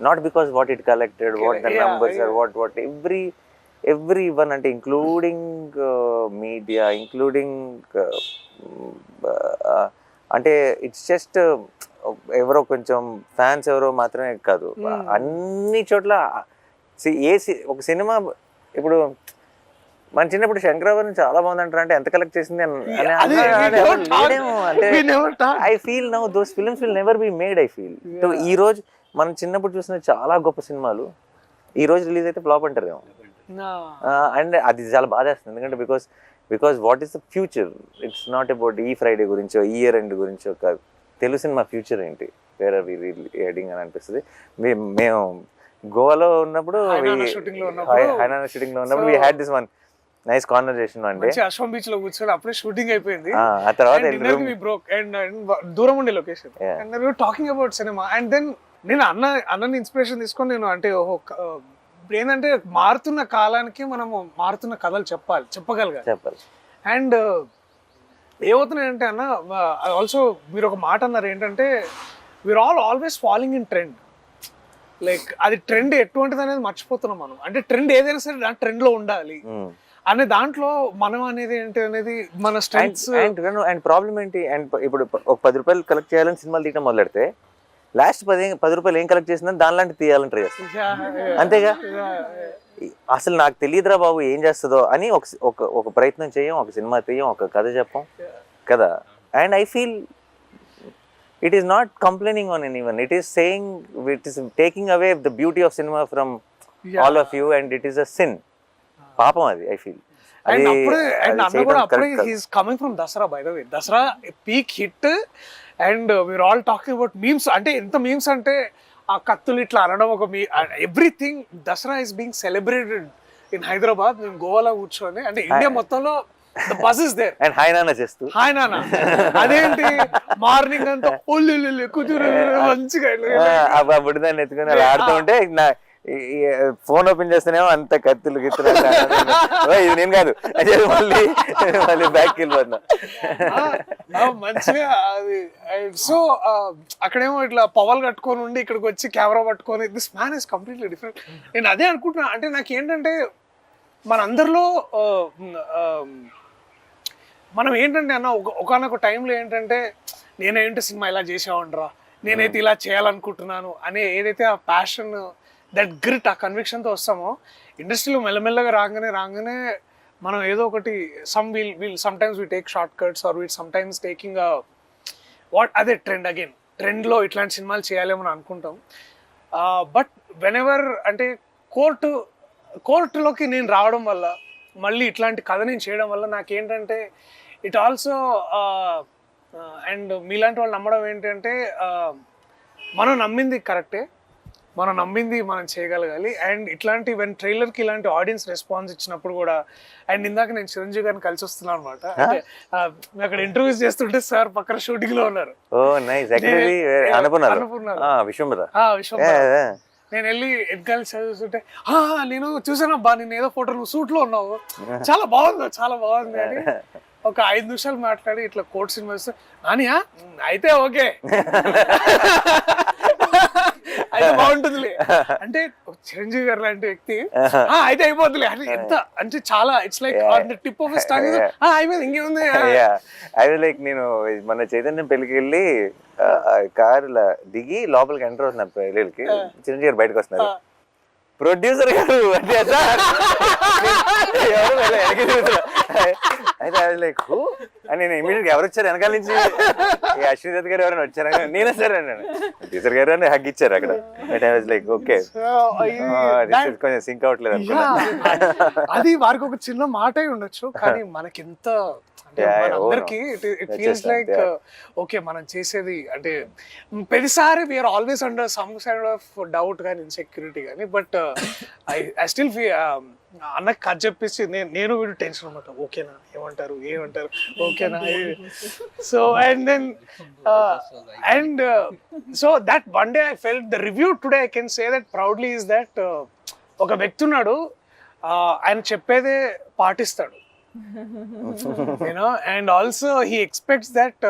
not because what it collected, what the numbers are, what every one, అంటే ఇంక్లూడింగ్ మీడియా, ఇంక్లూడింగ్ అంటే ఇట్స్ జస్ట్ ఎవరో కొంచెం ఫ్యాన్స్ ఎవరో మాత్రమే కాదు, అన్ని చోట్ల ఒక సినిమా. ఇప్పుడు మన చిన్నప్పుడు శంకరాభరణం చాలా బాగుందంటారు, అంటే ఎంత కలెక్ట్ చేసింది అంటే I feel now those films will never be made. I feel ఈ రోజు మనం చిన్నప్పుడు చూసిన చాలా గొప్ప సినిమాలు ఈ రోజు రిలీజ్ అయితే ఫ్లాప్ అంటారేమో. అండ్ అది చాలా బాధేస్తుంది, ఎందుకంటే because what is the future, it's not about ఈ ఫ్రైడే గురించో, ఈ ఇయర్ ఎండ్ గురించో కాదు, తెలుగు సినిమా ఫ్యూచర్ ఏంటి, వేరే హెడింగ్ అని అనిపిస్తుంది. మేము గోవాలో ఉన్నప్పుడు, హైనానా షూటింగ్ లో ఉన్నప్పుడు we had this one nice conversation one day. అశ్వం బీచ్ లో కూర్చొని అప్పుడే షూటింగ్ అయిపోయింది, ఆ తర్వాత we broke and దూరం ఉండే location, and we were talking about cinema. and then నేను అన్నని ఇన్స్పిరేషన్ తీసుకొని నేను అంటే ఏంటంటే మారుతున్న కాలానికి మనము మారుతున్న కథలు చెప్పగలగాలి. అండ్ ఏమవుతున్నాయంటే అన్న, ఆల్సో మీరు ఒక మాట అన్నారు ఏంటంటే, we are always following in trend. Like అది ట్రెండ్ ఎటువంటిది అనేది మర్చిపోతున్నాం మనం. అంటే ట్రెండ్ ఏదైనా సరే దాని ట్రెండ్ లో ఉండాలి అనే దాంట్లో మనం అనేది ఏంటి అనేది మన స్ట్రెంగ్స్. అండ్ ప్రాబ్లం ఏంటి, అండ్ ఇప్పుడు ఒక 10 రూపాయలు కలెక్ట్ చేయాలని సినిమాలు తీయడం మొదలెడితే లాస్ట్ 10 రూపాయలు ఏం కలెక్ట్ చేసిందని దానిలాంటి తీయాలని ట్రై చేస్తాం, అంతేగా. అసలు నాకు తెలియదురా బాబు ఏం చేస్తుందో అని ఒక ప్రయత్నం చేయం, ఒక సినిమా తీయం, ఒక కథ చెప్పం కదా. And I feel it is not complaining on anyone, it is saying, it is taking away the beauty of cinema from all of you, and it is a sin. పాపం అది ఐ ఫీల్. అండ్ అన్న కూడా అప్పుడే he's coming from Dasara, by the way. Dasara peak hit, and we're all talking about memes. అంటే ఎంత మీమ్స్ అంటే ఆ కత్తులు ఇట్లా అనడం, ఒక everything. Dasara is being celebrated in Hyderabad. నేను గోవాలో కూర్చొని, అంటే ఇండియా మొత్తంలో the buzz is there. And hi నాన్న చేస్తూ హాయ్ నాన్న అదేంటి మార్నింగ్ అంతా ఒళ్ళు కూతురు మంచిగా ఆ బుడిదాన్ని ఎత్తుకుని అలా ఆడుతూ ఉంటే నా ఫోన్ ఓపెన్ చేస్తేనేమో అంత కత్తులు గిత్తులు ఇది నేను కాదు అదే మళ్ళీ బ్యాక్ వెళ్ళిపోతున్నా. మంచిగా అది. సో అక్కడేమో ఇట్లా పవల్ కట్టుకొని ఉండి ఇక్కడికి వచ్చి కెమెరా పట్టుకొని this man is completely different. నేను అదే అనుకుంటున్నా. అంటే నాకు ఏంటంటే మనందరిలో మనం ఏంటంటే అన్న ఒకనొక టైంలో ఏంటంటే నేనేంటి సినిమా ఇలా చేసేవాడిరా, నేనైతే ఇలా చేయాలనుకుంటున్నాను అనే ఏదైతే ఆ ప్యాషన్, దట్ గ్రిట్, ఆ కన్విక్షన్తో వస్తామో ఇండస్ట్రీలో మెల్లమెల్లగా రాగానే మనం ఏదో ఒకటి sometimes we take short cuts or we sometimes taking అదే ట్రెండ్లో ఇట్లాంటి సినిమాలు చేయాలేమని అనుకుంటాం. బట్ వెనెవర్ అంటే కోర్టులోకి నేను రావడం వల్ల, మళ్ళీ ఇట్లాంటి కథ నేను చేయడం వల్ల నాకేంటంటే ఇట్ ఆల్సో అండ్ మీలాంటి వాళ్ళు నమ్మడం ఏంటంటే మనం నమ్మింది కరెక్టే, మనం నమ్మింది మనం చేయగలగాలి. అండ్ ఇట్లాంటి ట్రైలర్కి ఇలాంటి ఆడియన్స్ రెస్పాన్స్ ఇచ్చినప్పుడు కూడా, అండ్ ఇందాక నేను చిరంజీవి గారిని కలిసి వస్తున్నాను అనమాట. అంటే అక్కడ ఇంటర్వ్యూస్ చేస్తుంటే సార్ పక్కన షూటింగ్ లో ఉన్నారు. నేను వెళ్ళి ఎగ్గాలి చదువుతుంటే నేను చూసానబ్బా నేను ఏదో ఫోటో నువ్వు సూట్ లో ఉన్నావు, చాలా బాగుంది అని ఒక 5 నిమిషాలు మాట్లాడి ఇట్లా కోర్ట్ సినిమా ఇస్తే నానియా అయితే ఓకే అయితే బాగుంటుందిలే అంటే చిరంజీవి గారు లాంటి వ్యక్తి అయితే అయిపోద్దిలే అని ఎంత అంటే చాలా it's like tip of star అయిపోయింది ఇంకేముంది. అది లైక్ నేను మన చైతన్యం పెళ్లికి వెళ్ళి కారులో దిగి లోపలికి ఎంటర్ అవుతున్నారు పెళ్ళికి, చిరంజీవి గారు బయటకు వస్తున్నారు, ప్రొడ్యూసర్ గారు అంటే అయితే అది లైక్ అని నేను ఇమీడియట్ ఎవరు వచ్చారు వెనకాల నుంచి, అశ్విని దత్ గారు ఎవరైనా వచ్చారా, నేనే సార్ అన్నాను. ప్రొడ్యూసర్ గారు అని హగ్ ఇచ్చారు అక్కడ. లైక్ ఓకే కొంచెం సింక్ అవట్లేదు అనుకున్నా. అది వారికి ఒక చిన్న మాట ఉండొచ్చు, కానీ మనకి ఎంత అందరికి ఇట్ ఫీల్స్ లైక్ ఓకే మనం చేసేది అంటే ప్రతిసారి we are always under some side of doubt కానీ ఇన్సెక్యూరిటీ కానీ. బట్ ఐ స్టిల్ అన్నకి కథ చెప్పేసి నేను వీడు టెన్షన్ అనమాట, ఓకేనా ఏమంటారు ఓకేనా. So and then and so that one day I felt the review today I can say that proudly is that ఒక వ్యక్తి ఉన్నాడు, ఆయన చెప్పేదే పాటిస్తాడు. And also he expects that.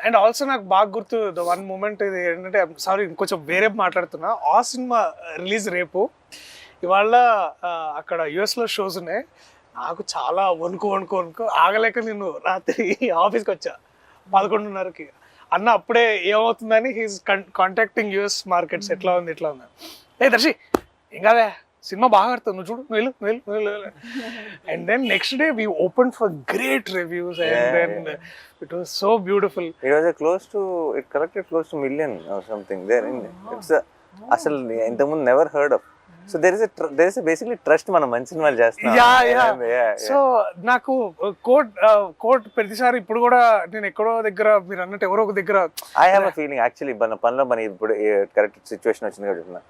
And also నాకు బాగా గుర్తు ద వన్ మూమెంట్ ఇది ఏంటంటే, సారీ ఇంకొంచెం వేరే మాట్లాడుతున్నా, ఆ సినిమా రిలీజ్ రేపు, ఇవాళ అక్కడ యుఎస్లో షోస్ ఉన్నాయి, నాకు చాలా వణుకు ఆగలేక నేను రాత్రి ఆఫీస్కి వచ్చా 11:30కి. అన్న అప్పుడే ఏమవుతుందని హీస్ కాంటాక్టింగ్ యుఎస్ మార్కెట్స్, ఎట్లా ఉంది ఏ దర్శి ఏం కాదే సినిమా బాగా ఆడుతుంది, నువ్వు చూడు నువ్వు వెళ్ళు. And then next day we open for great reviews and then it was so beautiful. It was it collected close to million or something there in it's అసలు ఇంతకుముందు never heard of. So there is a basically trust మనం మంచి సినిమాలు చేస్తున్నాం. సో నాకు కోర్ట్ ప్రతిసారి ఇప్పుడు కూడా నేను ఎక్కడో దగ్గర మీరు అన్నట్టు ఎవరో ఒక దగ్గర I have a feeling actually మన పనిలో మన ఇప్పుడు కరెక్ట్ సిచ్యువేషన్ వచ్చింది కాబట్టి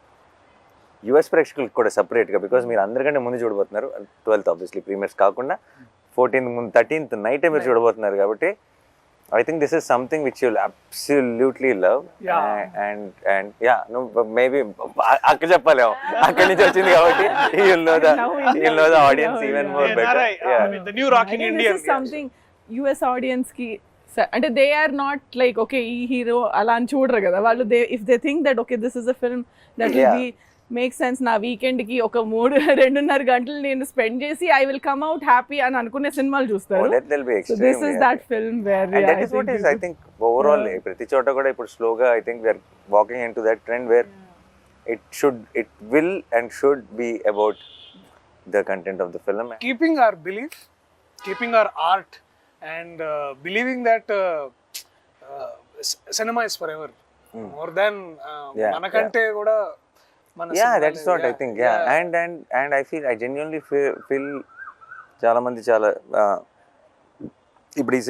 యుఎస్ ప్రేక్షకులకు కూడా సపరేట్గా, బికాజ్ మీరు అందరికంటే ముందు చూడబోతున్నారు 12th ఆబ్వియస్లీ ప్రీమియర్స్ కాకుండా 14th ముందు 13th నైటే మీరు చూడబోతున్నారు కాబట్టి I think this is something which you'll absolutely love. And yeah, no, maybe akka cheppalem akkadi nunchi vachindi kabatti you'll know the audience even more better. Yeah, I mean the new rocking Indian. This is something US audience ki అంటే they are not like okay ee hero ala అని చూడరు కదా వాళ్ళు. If they think that okay this is a film that will be make sense నా వీకెండ్ కి ఒక 2.5 గంటలు నేను స్పెండ్ చేసి I will come out happy అని అనుకునే సినిమాలు చూస్తారు. So this is that film where and that is what is I think overall ప్రతి చోట కూడా ఇప్పుడు స్లోగా I think we are walking into that trend where it will and should be about the content of the film, keeping our belief, keeping our art and believing that cinema is forever more than manakante kuda. That is what I think. And I genuinely feel చాలా మంది చాలా ఇప్పుడు ఈ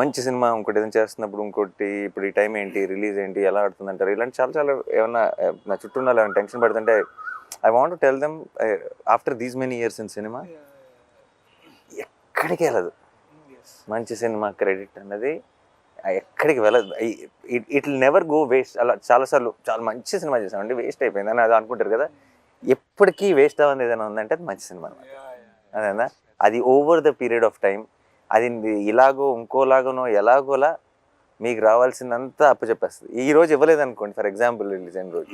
మంచి సినిమా ఇంకోటి ఏదైనా చేస్తున్నప్పుడు ఇంకోటి ఇప్పుడు ఈ టైం ఏంటి రిలీజ్ ఏంటి ఎలా ఆడుతుంది అంటారు, ఇలాంటి చాలా ఏమన్నా నా చుట్టూ ఉన్న ఏమైనా టెన్షన్ పడుతుంటే I want to tell them after these many years in cinema ఎక్కడికి వెళ్ళదు. మంచి సినిమా క్రెడిట్ అన్నది ఎక్కడికి వెళ్ళదు. It will never go waste. అలా చాలాసార్లు చాలా మంచి సినిమా చేసామండి, వేస్ట్ అయిపోయింది అని అది అనుకుంటారు కదా. ఎప్పటికీ వేస్ట్ అవ్వదు ఏదైనా ఉందంటే అది మంచి సినిమా అనమాట. అదేనా, అది over the period of time అది ఇలాగో ఇంకోలాగోనో ఎలాగోలా మీకు రావాల్సిందంతా అప్పచెప్పేస్తుంది. ఈ రోజు ఇవ్వలేదు అనుకోండి, ఫర్ ఎగ్జాంపుల్ రిలీజ్ అయిన రోజు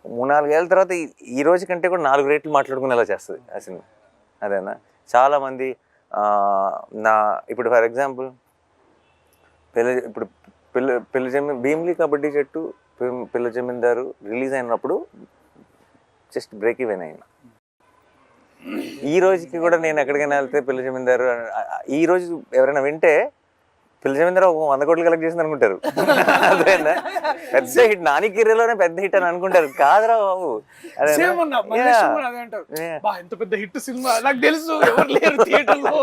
3-4 ఏళ్ళ తర్వాత ఈ రోజు కంటే కూడా 4 రేట్లు మాట్లాడుకునేలా చేస్తుంది ఆ సినిమా. అదేనా, చాలామంది ఇప్పుడు ఫర్ ఎగ్జాంపుల్ భీమ్లీ కబడ్డీ జట్టు, పిల్ల జమీందారు రిలీజ్ అయినప్పుడు జస్ట్ బ్రేక్ ఈవెన్ అయినా. ఈ రోజుకి కూడా నేను ఎక్కడికైనా వెళ్తే పిల్ల జమీందారు ఈ రోజు ఎవరైనా వింటే పిల్ల జమీందారు 100 కోట్లు కలెక్ట్ చేసింది అనుకుంటారు. అదేనా, పెద్ద హిట్, నాని కెరీర్లోనే పెద్ద హిట్ అని అనుకుంటారు. కాదురా బాబు, ఎంత పెద్ద హిట్ సినిమా నాకు తెలుసు, ఎవరు లేరు థియేటర్లో.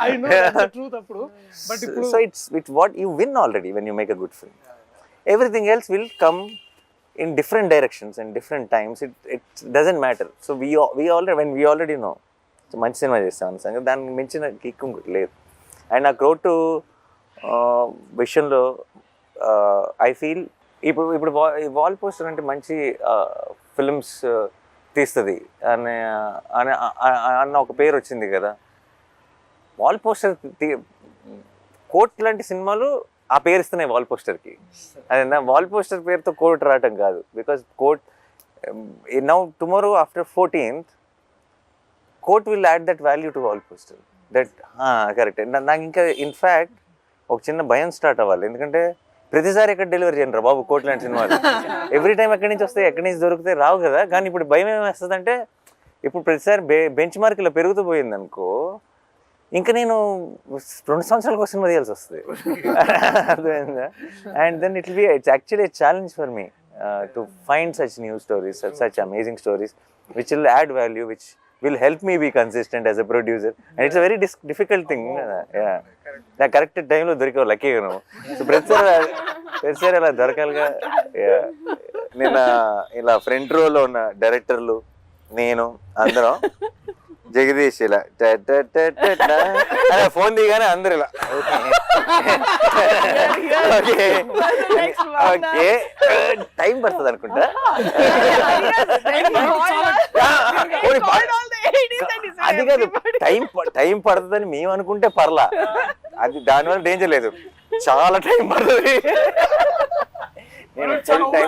I know the truth. అప్పుడు బట్ ఇప్పుడు so it's what you win already when you make a good film. Everything else will come in different directions and different times. It doesn't matter. So we already know so మంచి సినిమా చేస్తాం సంగతి, దానికి మించిన కిక్ ఇంకోటి లేదు. అండ్ ఆ క్రౌడ్ విషయంలో ఐ ఫీల్ ఇప్పుడు వాల్ పోస్టర్ అంటే మంచి ఫిల్మ్స్ తీస్తుంది అన్న ఒక పేరు వచ్చింది కదా. వాల్ పోస్టర్ కోట్ లాంటి సినిమాలు ఆ పేరు ఇస్తున్నాయి వాల్ పోస్టర్కి. అదేనా, వాల్ పోస్టర్ పేరుతో కోర్ట్ రావటం కాదు. Because court now tomorrow after 14th court will add that value to wall poster. That correct. నాకు ఇంకా ఇన్ఫ్యాక్ట్ ఒక చిన్న భయం స్టార్ట్ అవ్వాలి, ఎందుకంటే ప్రతిసారి ఎక్కడ డెలివరీ చేయండి రా బాబు కోర్ట్ లాంటి సినిమాలు. ఎవ్రీ టైం ఎక్కడి నుంచి వస్తాయి, ఎక్కడి నుంచి దొరికితే రావు కదా. కానీ ఇప్పుడు భయం ఏమేస్తుందంటే, ఇప్పుడు ప్రతిసారి బెంచ్ మార్క్ ఇలా పెరుగుతూ పోయింది అనుకో, ఇంకా నేను 2 సంవత్సరాలకు సినిమా తీయాల్సి వస్తుంది. అర్థమైందా? And then it's actually a challenge for me to find such new stories, such amazing stories which will add value, which will help me be consistent as a producer. And it's a very difficult thing. నా కరెక్ట్ టైంలో దొరికావు లక్కీగా నువ్వు. సో ప్రతిసారి అలా దొరకాలిగా. నేను ఇలా ఫ్రంట్ రోలో ఉన్న డైరెక్టర్లు, నేను అందరం జగదీష్ ఇలా ఫోన్ దిగానే అందరు ఇలా ఓకే టైం పడుతుంది అనుకుంటా. అది కాదు, టైం పడుతుందని మేము అనుకుంటే పర్లా, అది దానివల్ల డేంజర్ లేదు. చాలా టైం పడుతుంది నేను టైం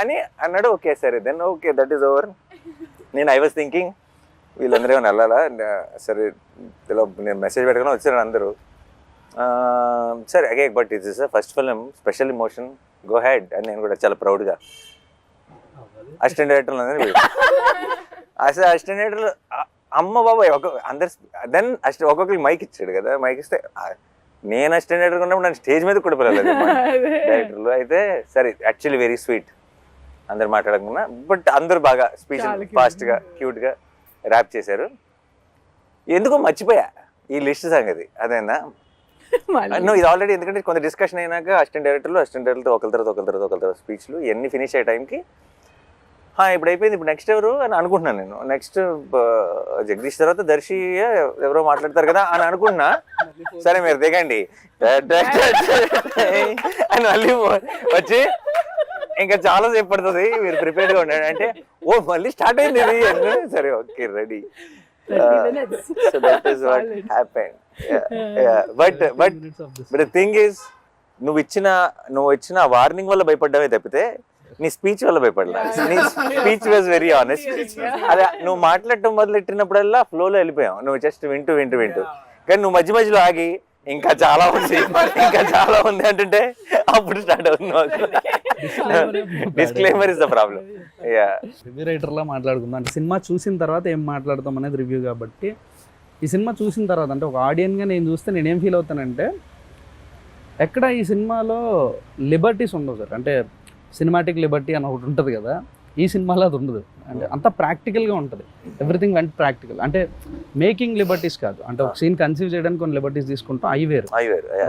అని అన్నాడు. ఓకే సరే then okay that is over. I was thinking వీళ్ళందరూ ఏమైనా వెళ్ళాలా, సరే ఇలా నేను మెసేజ్ పెట్టగానే వచ్చారు అందరూ. సరే అగే but it is first film, special emotion, go head అని నేను కూడా చాలా ప్రౌడ్గా అసిస్టెంట్ డైరెక్టర్లు అందరూ అసలు అసిస్టెంట్ డైరెక్టర్లు అమ్మ బాబాయ్ అందరు. దెన్ ఒక్కొక్కరికి మైక్ ఇచ్చాడు కదా, మైక్ ఇస్తే నేను అసిస్టెంట్ డైరెక్టర్ ఉన్నప్పుడు నన్ను స్టేజ్ మీద కూడా పిల్లలేదు డైరెక్టర్లు. అయితే సరే యాక్చువల్లీ వెరీ స్వీట్, అందరు మాట్లాడకుండా, బట్ అందరూ బాగా స్పీచ్ ఫాస్ట్గా క్యూట్గా ర్యాప్ చేశారు. ఎందుకో మర్చిపోయా ఈ లిస్ట్ సంగతి. అదేనా, నువ్వు ఇది ఆల్రెడీ, ఎందుకంటే కొంత డిస్కషన్ అయినాక అసిస్టెంట్ డైరెక్టర్లతో ఒకరి తర్వాత స్పీచ్లు ఇవన్నీ ఫినిష్ అయ్యే టైంకి ఇప్పుడు అయిపోయింది, ఇప్పుడు నెక్స్ట్ ఎవరు అని అనుకుంటున్నాను నేను. నెక్స్ట్ జగదీష్ తర్వాత దర్శి ఎవరో మాట్లాడతారు కదా అని అనుకుంటున్నా. సరే మీరు దిగండి అని మళ్ళీ వచ్చి ఇంకా చాలా సేపు పడుతుంది, మీరు ప్రిపేర్డ్గా ఉండండి అంటే, ఓ మళ్ళీ స్టార్ట్ అయింది ఇది. సరే okay ready. So that is what happened. But the thing is, నువ్వు ఇచ్చిన వార్నింగ్ వల్ల భయపడ్డావే తప్పితే నీ స్పీచ్ వల్ల భయపడలా. నీ స్పీచ్ వాజ్ వెరీ ఆనెస్ట్. అదే నువ్వు మాట్లాడటం మొదలెట్టినప్పుడల్లా ఫ్లోలో వెళ్ళిపోయావు, నువ్వు జస్ట్ వింటూ కానీ నువ్వు మధ్యలో ఆగి ఇంకా చాలా ఉంది అంటుంటే అప్పుడు స్టార్ట్ అవుతుంది. Disclaimer is the problem. Review రైటర్లా మాట్లాడుకుందాం అంటే సినిమా చూసిన తర్వాత ఏం మాట్లాడతాం అనేది రివ్యూ. కాబట్టి ఈ సినిమా చూసిన తర్వాత అంటే ఒక ఆడియన్గా నేను చూస్తే నేనేం ఫీల్ అవుతానంటే, ఎక్కడ ఈ సినిమాలో లిబర్టీస్ ఉండవు సార్. అంటే సినిమాటిక్ లిబర్టీ అని ఒకటి ఉంటుంది కదా, ఈ సినిమాలో అది ఉండదు. అంటే అంత ప్రాక్టికల్గా ఉంటుంది, ఎవ్రీథింగ్ వెంట్ ప్రాక్టికల్. అంటే మేకింగ్ లిబర్టీస్ కాదు, అంటే ఒక సీన్ కన్సీవ్ చేయడానికి కొన్ని లిబర్టీస్ తీసుకుంటాం, అవి వేరు.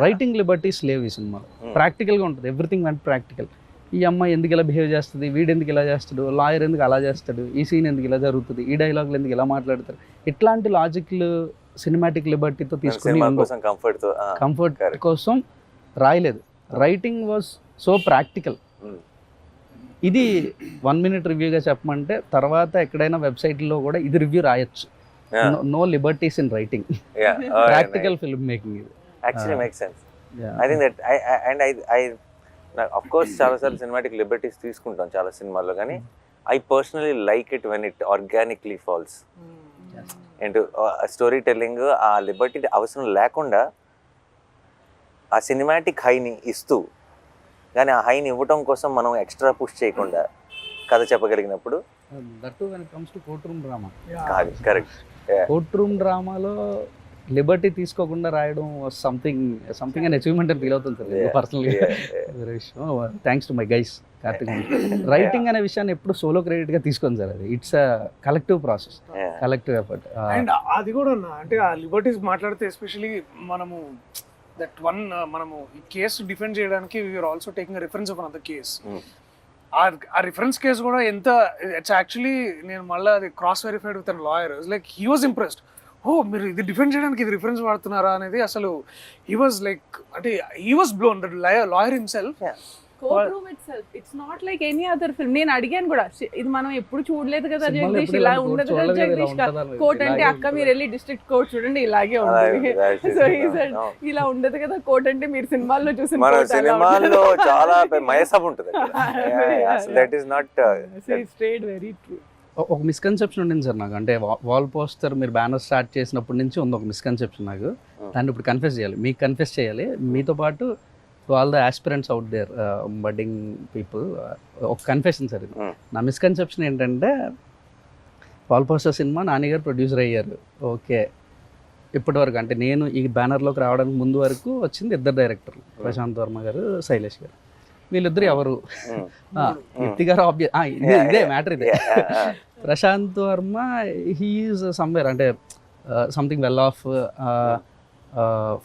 రైటింగ్ లిబర్టీస్ లేవు ఈ సినిమాలో, ప్రాక్టికల్గా ఉంటుంది, ఎవ్రీథింగ్ వెంట్ ప్రాక్టికల్. ఈ అమ్మాయి ఎందుకు ఇలా బిహేవ్ చేస్తుంది, వీడు ఎందుకు ఇలా చేస్తాడు, లాయర్ ఎందుకు అలా చేస్తాడు, ఈ సీన్ ఎందుకు ఇలా జరుగుతుంది, ఈ డైలాగులు ఎందుకు ఇలా మాట్లాడతారు, ఇట్లాంటి లాజిక్లు సినిమాటిక్ లిబర్టీతో తీసుకుని సినిమా కోసం కంఫర్ట్ తో కంఫర్ట్ correct. కోసం రాయలేదు. Writing was so practical. ఇది 1 minute రివ్యూగా చెప్పమంటే తర్వాత ఎక్కడైనా వెబ్సైట్లో కూడా ఇది రివ్యూ రాయొచ్చు. No liberties in writing, practical film making ఇది. Actually make sense. I think that I of course చాలాసార్లు సినిమాటిక్ లిబర్టీస్ తీసుకుంటాం చాలా సినిమాల్లో, కానీ I personally like it when it organically falls. And storytelling ఆ లిబర్టీ అవసరం లేకుండా ఆ సినిమాటిక్ హైని ఇస్తూ, కానీ ఆ హైని ఇవ్వటం కోసం మనం ఎక్స్ట్రా పుష్ చేయకుండా కథ చెప్పగలిగినప్పుడు that when it comes to courtroom drama. కాదు కరెక్ట్. కోర్ట్ రూమ్ డ్రామాలో లిబర్టీ తీసుకోకుండా రాయడం సంథింగ్ అండ్ అచీవ్మెంట్ అని ఫీల్ అవుతుంది సార్ పర్సనల్గా. Thanks to my guys Karthik. Writing అనే విషయాన్ని ఎప్పుడు సోలో క్రెడిట్గా తీసుకోండి సార్, అది it's a collective process, collective effort. And అది కూడా అంటే ఆ లిబర్టీస్ మాట్లాడితే ఎస్పెషలీ మనము దట్ వన్ మనము ఈ కేసు డిఫెండ్ చేయడానికి we are also taking reference of another case. ఆ రిఫరెన్స్ కేసు కూడా ఎంత ఇట్స్ యాక్చువల్లీ నేను మళ్ళీ అది cross verified with lawyer. Like he was impressed. ఓ మీరు ఇది డిఫెండ్ చేయడానికి ఇది రిఫరెన్స్ వాడుతున్నారా అనేది అసలు హీ వాజ్ లైక్ అంటే he was blown that lawyer himself. Courtroom itself it's not like any other film. నేను అడిగాను కూడా, ఇది మనం ఎప్పుడు చూడలేదు కదా సినిమాలో జగదీష్, ఎప్పుడు ఇలా ఇలాంటి ఉండదు కోర్ట్ కదా చూడలేదు కదా, జగదీష్. ఉంటుందా లేదా? కోర్ట్ అంటే ఇలాగే అక్క మీరు వెళ్ళి డిస్ట్రిక్ట్ కోర్ట్ చూడండి ఇలాగే ఉంటుంది. సో ఈ said, ఇలా ఉండదు కదా కోర్ట్ అంటే మీరు సినిమాల్లో చూసిన మన కోర్ట్ అలా సినిమాల్లో చాలా మయసబ్ ఉంటుంది. That is not straight very true. ఒక మిస్కన్సెప్షన్ ఉండింది సార్ నాకు, అంటే వాల్ పోస్టర్ మీరు బ్యానర్ స్టార్ట్ చేసినప్పటి నుంచి ఉంది ఒక మిస్కన్సెప్షన్ నాకు. దాన్ని ఇప్పుడు కన్ఫెస్ చేయాలి, మీకు కన్ఫెస్ చేయాలి, మీతో పాటు all the aspirants out there budding people. ఒక కన్ఫెషన్ సార్ ఇది. నా మిస్కన్సెప్షన్ ఏంటంటే వాల్ పోస్టర్ సినిమా నాన్నగారు ప్రొడ్యూసర్ అయ్యారు, ఓకే. ఇప్పటివరకు అంటే నేను ఈ బ్యానర్లోకి రావడానికి ముందు వరకు వచ్చింది 2 డైరెక్టర్లు, ప్రశాంత్ వర్మ గారు, శైలేష్ గారు. వీళ్ళిద్దరు ఎవరు? వ్యక్తి గారు ఇదే మ్యాటర్ ఇదే. ప్రశాంత్ వర్మ హీఈస్ సమ్వేర్ అంటే సంథింగ్ వెల్ ఆఫ్.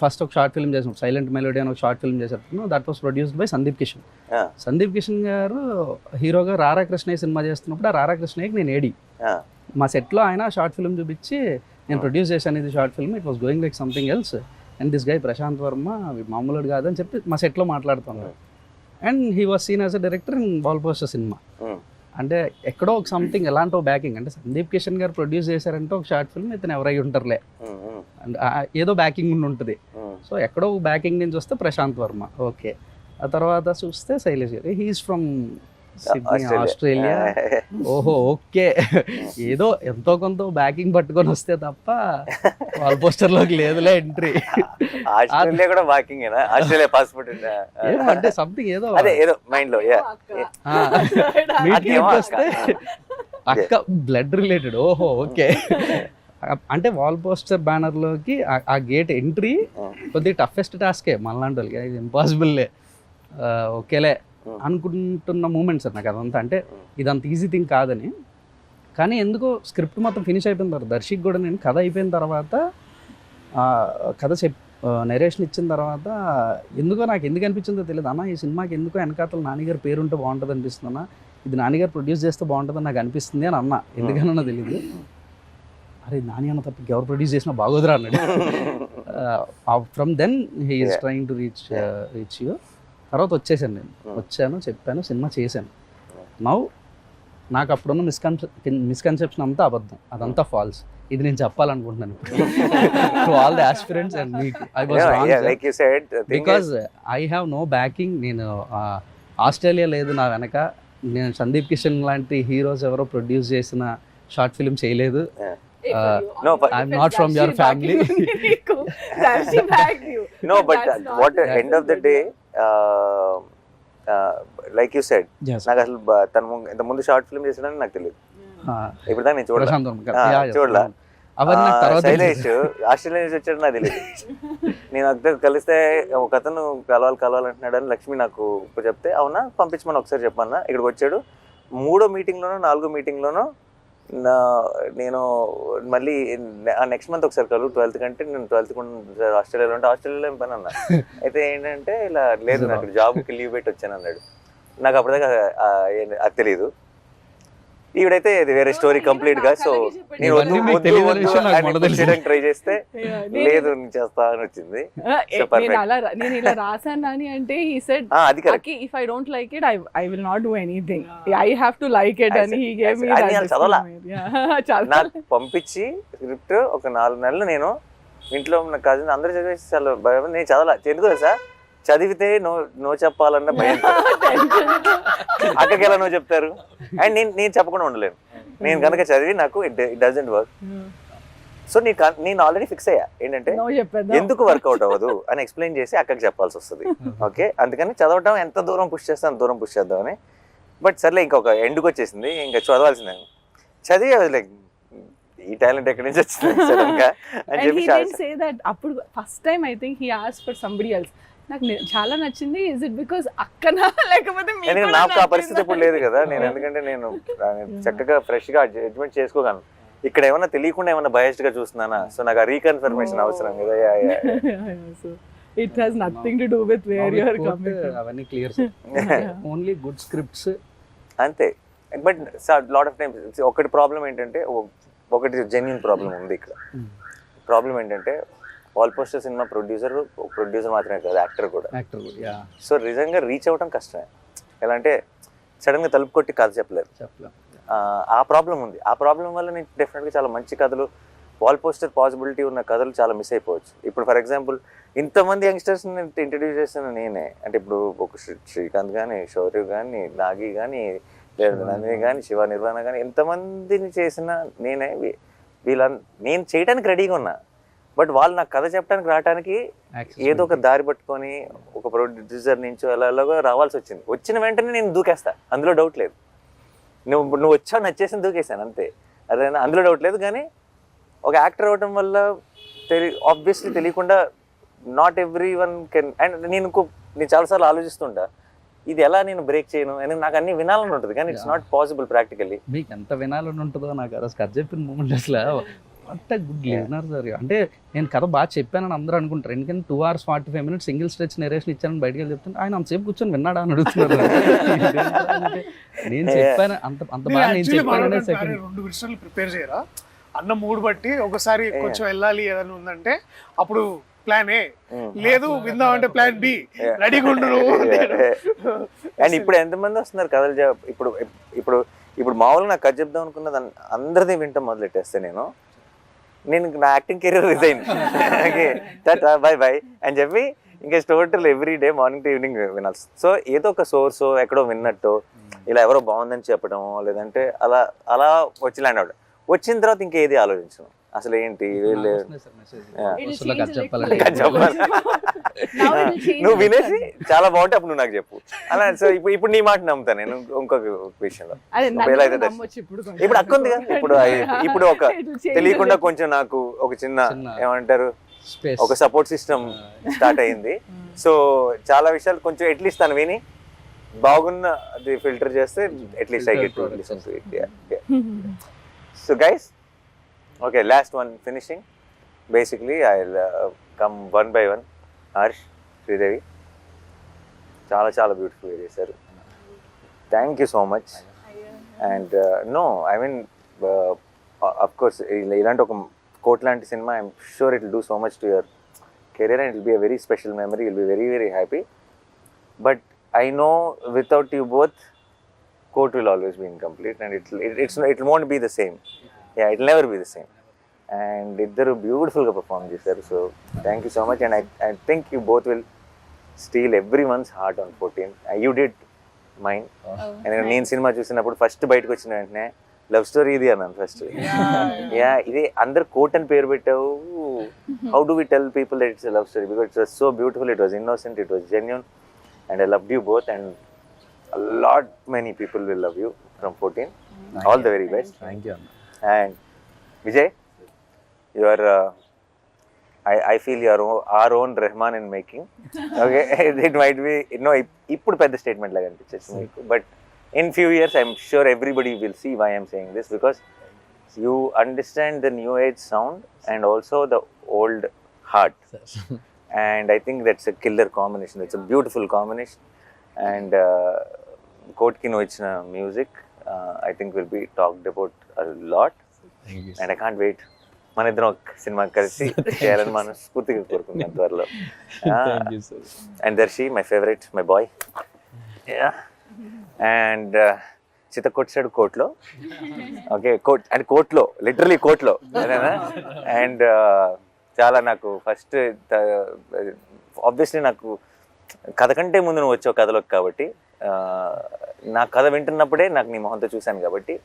ఫస్ట్ ఒక షార్ట్ ఫిల్మ్ చేసినప్పుడు సైలెంట్ మెలోడీ అని ఒక షార్ట్ ఫిల్మ్ చేసినప్పుడు that was produced by Sandeep Kishan. Sandeep Kishan గారు హీరోగా రారా కృష్ణయ్య సినిమా చేస్తున్నప్పుడు ఆ రారా కృష్ణయ్యకి నేను ఏడి మా సెట్లో ఆయన షార్ట్ ఫిల్మ్ చూపించి నేను ప్రొడ్యూస్ చేశాను ఇది short film, it was going like something else and this guy Prashanth Varma మామూలుడు కాదని చెప్పి మా సెట్లో మాట్లాడుతున్నాను. And he was seen as a director in Wall poster Cinema. అంటే ఎక్కడో ఒక సంథింగ్ ఎలాంటి బ్యాకింగ్ అంటే సందీప్ కిషన్ గారు ప్రొడ్యూస్ చేశారంటే ఒక షార్ట్ ఫిల్మ్ ఇతను ఎవరై ఉంటారులే అండ్ ఏదో బ్యాకింగ్ ఉంటుంది. సో ఎక్కడో బ్యాకింగ్ నుంచి వస్తే ప్రశాంత్ వర్మ, ఓకే. ఆ తర్వాత చూస్తే శైలేష్ గారు, హీఈస్ ఫ్రమ్ సిడ్నీ, ఆస్ట్రేలియా. ఓహో ఓకే, ఏదో ఎంతో కొంత బ్యాకింగ్ పట్టుకొని వస్తే తప్ప వాల్ పోస్టర్ లోకి లేదులే ఎంట్రీ. ఆస్ట్రేలియా కూడా బ్యాకింగ్ ఆస్ట్రేలియా పాస్పోర్ట్ అంటే సంథింగ్ ఏదో అదే ఏదో మైండ్ లో వస్తే అక్క బ్లడ్ రిలేటెడ్. ఓహో ఓకే. అంటే వాల్ పోస్టర్ బ్యానర్ లోకి ఆ గేట్ ఎంట్రీ కొద్దిగా టఫెస్ట్ టాస్కే మనలాంటి వాళ్ళకి, ఇది ఇంపాసిబుల్లే ఓకేలే అనుకుంటున్న మూమెంట్ సార్ నాకు అదంతా. అంటే ఇదంత ఈజీ థింగ్ కాదని, కానీ ఎందుకో స్క్రిప్ట్ మొత్తం ఫినిష్ అయిపోయిన తర్వాత దర్శక్ కూడా నేను కథ అయిపోయిన తర్వాత కథ నరేషన్ ఇచ్చిన తర్వాత ఎందుకో నాకు ఎందుకు అనిపించిందో తెలియదు, అన్న ఈ సినిమాకి ఎందుకో వెనకాతల నాన్నగారు పేరుంటే బాగుంటుంది అనిపిస్తుంది అన్న, ఇది నాన్నగారు ప్రొడ్యూస్ చేస్తే బాగుంటుందని నాకు అనిపిస్తుంది అని అన్న. ఎందుకన్నా తెలియదు. అరే నాని అన్న తప్ప ఎవరు ప్రొడ్యూస్ చేసినా బాగోదురా అన్నాడు. From then he is trying to reach you. తర్వాత వచ్చేసాను, నేను వచ్చాను, చెప్పాను, సినిమా చేశాను. నౌ నాకు అప్పుడున్న మిస్కన్సెప్షన్ అంతా అబద్ధం, అదంతా ఫాల్స్. ఇది నేను చెప్పాలనుకుంటున్నాను to all the aspirants and మీకు. I was wrong like you said because I have no backing. నేను ఆస్ట్రేలియా లేదు నా వెనక, నేను సందీప్ కిషన్ లాంటి హీరోస్ ఎవరో ప్రొడ్యూస్ చేసిన షార్ట్ ఫిల్మ్ చేయలేదు. I'm not from your family. No, but what end of the day, like you said, నాకు అసలు తను ఇంత ముందు షార్ట్ ఫిల్మ్ చేసాడని నాకు తెలియదు. ఇప్పుడు దాకా నేను చూడలా. శైలేష్ ఆస్ట్రేలియా నుంచి వచ్చాడు నాకు తెలియదు. నేను అక్కడ కలిస్తే ఒక అతను కలవాలంటున్నాడు అని లక్ష్మి నాకు చెప్తే, అవునా పంపించమని ఒకసారి చెప్పన్నా. ఇక్కడికి వచ్చాడు. 3వ మీటింగ్లోనో 4వ మీటింగ్లోనో నేను మళ్ళీ నెక్స్ట్ మంత్ ఒకసారి కలు 12th కంటే నేను 12th ఆస్ట్రేలియాలో ఉంటే ఆస్ట్రేలియాలో ఏం పని అన్నా. అయితే ఏంటంటే ఇలా లేదు నాకు జాబ్కి లీవ్ పెట్టి వచ్చాను అన్నాడు. నాకు అప్పటిదాకా అది తెలియదు. ఈవిడైతే ఇది వేరే స్టోరీ కంప్లీట్ గా. సో నేను ఇవన్నీ మీకు తెలియని విషయం నాకు మొదట తెలుసు. ట్రై చేస్తే లేదు నేను చేస్తా అని వచ్చింది. So, perfect. నేను ఇలా రాసాను అని అంటే he said అది correct. Aki, if I don't like it, I will not do anything. I have to like it, and he gave me అది that. నేను చదవలా. Yeah, నాకు పంపించి స్క్రిప్ట్ ఒక 4 నెలలు నేను ఇంట్లో ఉన్న కజిన్ అందరూ చదివేసి చాలా భయం. నేను చదవలా. ఎందుకు తెలుసా? చదివితే నో చెప్పాలన్న భయం. అక్కకి ఎలా నో చెప్తారు? అండ్ నేను చెప్పకుండా ఉండలేను. నేను కనుక చదివి నాకు ఇట్ డజంట్ వర్క్. సో నేను ఆల్రెడీ ఫిక్స్ అయ్యా ఏంటంటే No చెప్పేద్దాం. ఎందుకు వర్కౌట్ అవ్వదు అని ఎక్స్ప్లెయిన్ చేసి అక్కకి చెప్పాల్సి వస్తుంది. ఓకే, అందుకని చదవటం ఎంత దూరం పుష్ చేస్తే అంత దూరం పుష్ చేద్దామని. బట్ సర్లే ఇంకొక ఎండ్కి వచ్చేసింది, ఇంకా చదవాల్సిందే. చదివి లైక్ ఈ టాలెంట్ ఎక్కడి నుంచి వచ్చింది సడన్ గా అని And చెప్పి he didn't say that. అప్పుడు first time I think he asked for somebody else. నాకు చాలా నచ్చింది. ఇస్ ఇట్ బికాస్ అక్కనా లేకపోతే మీకు ఎందుకంటే కూడా నాకు ఆ నచ్చిందా? పరిస్థితి ఇప్పుడు లేదు కదా. నేను ఎందుకంటే నేను చక్కగా ఫ్రెష్ గా జడ్జ్మెంట్ చేసుకోగలను. ఇక్కడ ఏమన్నా తెలియకుండా ఏమన్నా బయస్డ్ గా చూస్తున్నానా? సో నాకు ఆ రీకన్ఫర్మేషన్ అవసరం కదా. So, it has nothing to do with where you are coming from. అవన్నీ క్లియర్. ఓన్లీ గుడ్ స్క్రిప్ట్స్ అంతే. బట్ లాట్ ఆఫ్ టైమ్స్ ఒకటి ప్రాబ్లం ఏంటంటే, ఒకటి జెన్యున్ ప్రాబ్లం ఉంది ఇక్కడ. ప్రాబ్లం ఏంటంటే ఆల్ పోస్టర్ సినిమా ప్రొడ్యూసర్ మాత్రమే కాదు, యాక్టర్ కూడా. యాక్టర్ యా సో నిజంగా రీచ్ అవ్వడం కష్టమే. ఎలా అంటే సడన్గా తలుపు కొట్టి కథ చెప్పలేరు. చెప్పలేం. ఆ ప్రాబ్లం ఉంది. ఆ ప్రాబ్లం వల్ల నేను డెఫినెట్గా చాలా మంచి కథలు, వాల్ పోస్టర్ పాసిబిలిటీ ఉన్న కథలు చాలా మిస్ అయిపోవచ్చు. ఇప్పుడు ఫర్ ఎగ్జాంపుల్ ఇంతమంది యంగ్స్టర్స్ని ఇంట్రడ్యూస్ చేసిన నేనే. అంటే ఇప్పుడు ఒక శ్రీకాంత్ కానీ, శౌర్య కానీ, నాగి కానీ, లేదా నందిని కానీ, శివ నిర్వాణ కానీ, ఎంతమందిని చేసిన నేనే. నేను చేయడానికి రెడీగా ఉన్నా. బట్ వాళ్ళు నాకు కథ చెప్పడానికి రావడానికి ఏదో ఒక దారి పట్టుకొని ఒక ప్రొడ్యూసర్ నుంచి ఎలాగో రావాల్సి వచ్చింది. వచ్చిన వెంటనే నేను దూకేస్తా, అందులో డౌట్ లేదు. నువ్వు వచ్చావు నచ్చేసి దూకేసాను అంతే. అదేనా, అందులో డౌట్ లేదు. కానీ ఒక యాక్టర్ అవ్వటం వల్ల ఆబ్వియస్లీ తెలియకుండా not every one can. And నేను చాలాసార్లు ఆలోచిస్తుంటా ఇది ఎలా నేను బ్రేక్ చేయను అని. నాకు అన్ని వినాలని ఉంటుంది కానీ ఇట్స్ నాట్ పాసిబుల్ ప్రాక్టికల్లీ. మీకు ఎంత వినాలని ఉంటుందో నాకు ఆ రోజు కథ చెప్పిన మూమెంట్ అసలు అంత గుడ్ లిజనర్ సార్. అంటే నేను కథ బాగా చెప్పానని అందరూ అనుకుంటారు. ఎందుకంటే 2 hours 45 minutes single stretch narration ఇచ్చానని బయటకు వెళ్ళి చెప్తుంటే ఆయన అంతసేపు కూర్చొని విన్నాడా అని అడుగుతున్నారు. నేను చెప్పాను అంత బాగా నేను చెప్పాను. 2 విషయాలు ప్రిపేర్ చేయరా అన్న మూడు బట్టి. ఒకసారి కొంచెం వెళ్ళాలి ఏదైనా ఉందంటే అప్పుడు ప్లాన్ ఏ, లేదు విందామంటే ప్లాన్ బి, రెడీగా ఉండు. అండ్ ఇప్పుడు ఎంతమంది వస్తున్నారు కథలు. ఇప్పుడు మామూలుగా నాకు కథ చెప్దాం అనుకున్నది అందరిది వింటాం మొదలెట్టేస్తే నేను నా acting career resign bye bye అని చెప్పి ఇంకా total every day morning to evening వినాల్సి. సో ఏదో ఒక సోర్స్ ఎక్కడో విన్నట్టు ఇలా ఎవరో బాగుందని చెప్పడం, లేదంటే అలా వచ్చి ల్యాండ్ అవడం. వచ్చిన తర్వాత ఇంకేది ఆలోచించను అసలు. ఏంటి నువ్వు వినేసి చాలా బాగుంటే అప్పుడు నువ్వు నాకు చెప్పు అలా. సో ఇప్పుడు నీ మాట నమ్ముతాను నేను. ఇంకొక విషయంలో ఎలా అయితే ఇప్పుడు అక్క ఉంది కదా, ఇప్పుడు ఒక తెలియకుండా కొంచెం నాకు ఒక చిన్న ఏమంటారు ఒక సపోర్ట్ సిస్టమ్ స్టార్ట్ అయ్యింది. సో చాలా విషయాలు కొంచెం అట్లీస్ట్ తను విని బాగున్న అది ఫిల్టర్ చేస్తే at least I get to listen to it. So guys, okay, last one finishing. Basically I'll come one by one. Harsh, Sridevi, చాలా బ్యూటిఫుల్గా చేశారు. Thank you so much. And no I mean of course ఇలాంటి ఒక కోట్ లాంటి సినిమా I'm sure it will do so much to your career and it will be a very special memory. Will be very very happy. But I know without you both Court will always be incomplete and it won't be the same. Yeah, it will never be the same. And iddaru beautiful ga perform chesaru. So thank you so much. And I think you both will steal everyone's heart on 14. You did mine. And నేను సినిమా చూసినప్పుడు ఫస్ట్ బయటకు వచ్చిన వెంటనే లవ్ స్టోరీ ఇది అన్నాను ఫస్ట్. యా, ఇది అందరు కోట్ అని పేరు పెట్టావు. How do we tell people that it's a love story? Because it was so beautiful, it was innocent, it was genuine, and I loved you both, and a lot many people will love you from 14. All the very best. Thank you అన్న. And Vijay, you are I feel you are our own Rahman in making. Okay, it might be ఇప్పుడు పెద్ద స్టేట్మెంట్ లాగా అనిపించేసి మీకు, but in few years I'm sure everybody will see why I'm saying this, because you understand the new age sound and also the old heart. And I think that's a killer combination. It's a beautiful combination. And కోట్కి నువ్వు ఇచ్చిన music, I think will be talked about a lot, and I can't wait. మన ఇద్దరం ఒక సినిమా కలిసి చేయాలని మనం స్ఫూర్తిగా కోరుకుందాం త్వరలో. Thank you sir. And Darshi my favourite, my boy. And చిత్తకొచ్చాడు కోట్లో. ఓకే, కోట్ అండ్ కోట్లో, లిటరలీ కోట్లో. అండ్ చాలా నాకు ఫస్ట్ ఆబ్వియస్లీ నాకు కథ కంటే ముందు నువ్వు వచ్చావు కథలోకి కాబట్టి నా కథ వింటున్నప్పుడే నాకు నీ మొహంతో చూశాను కాబట్టి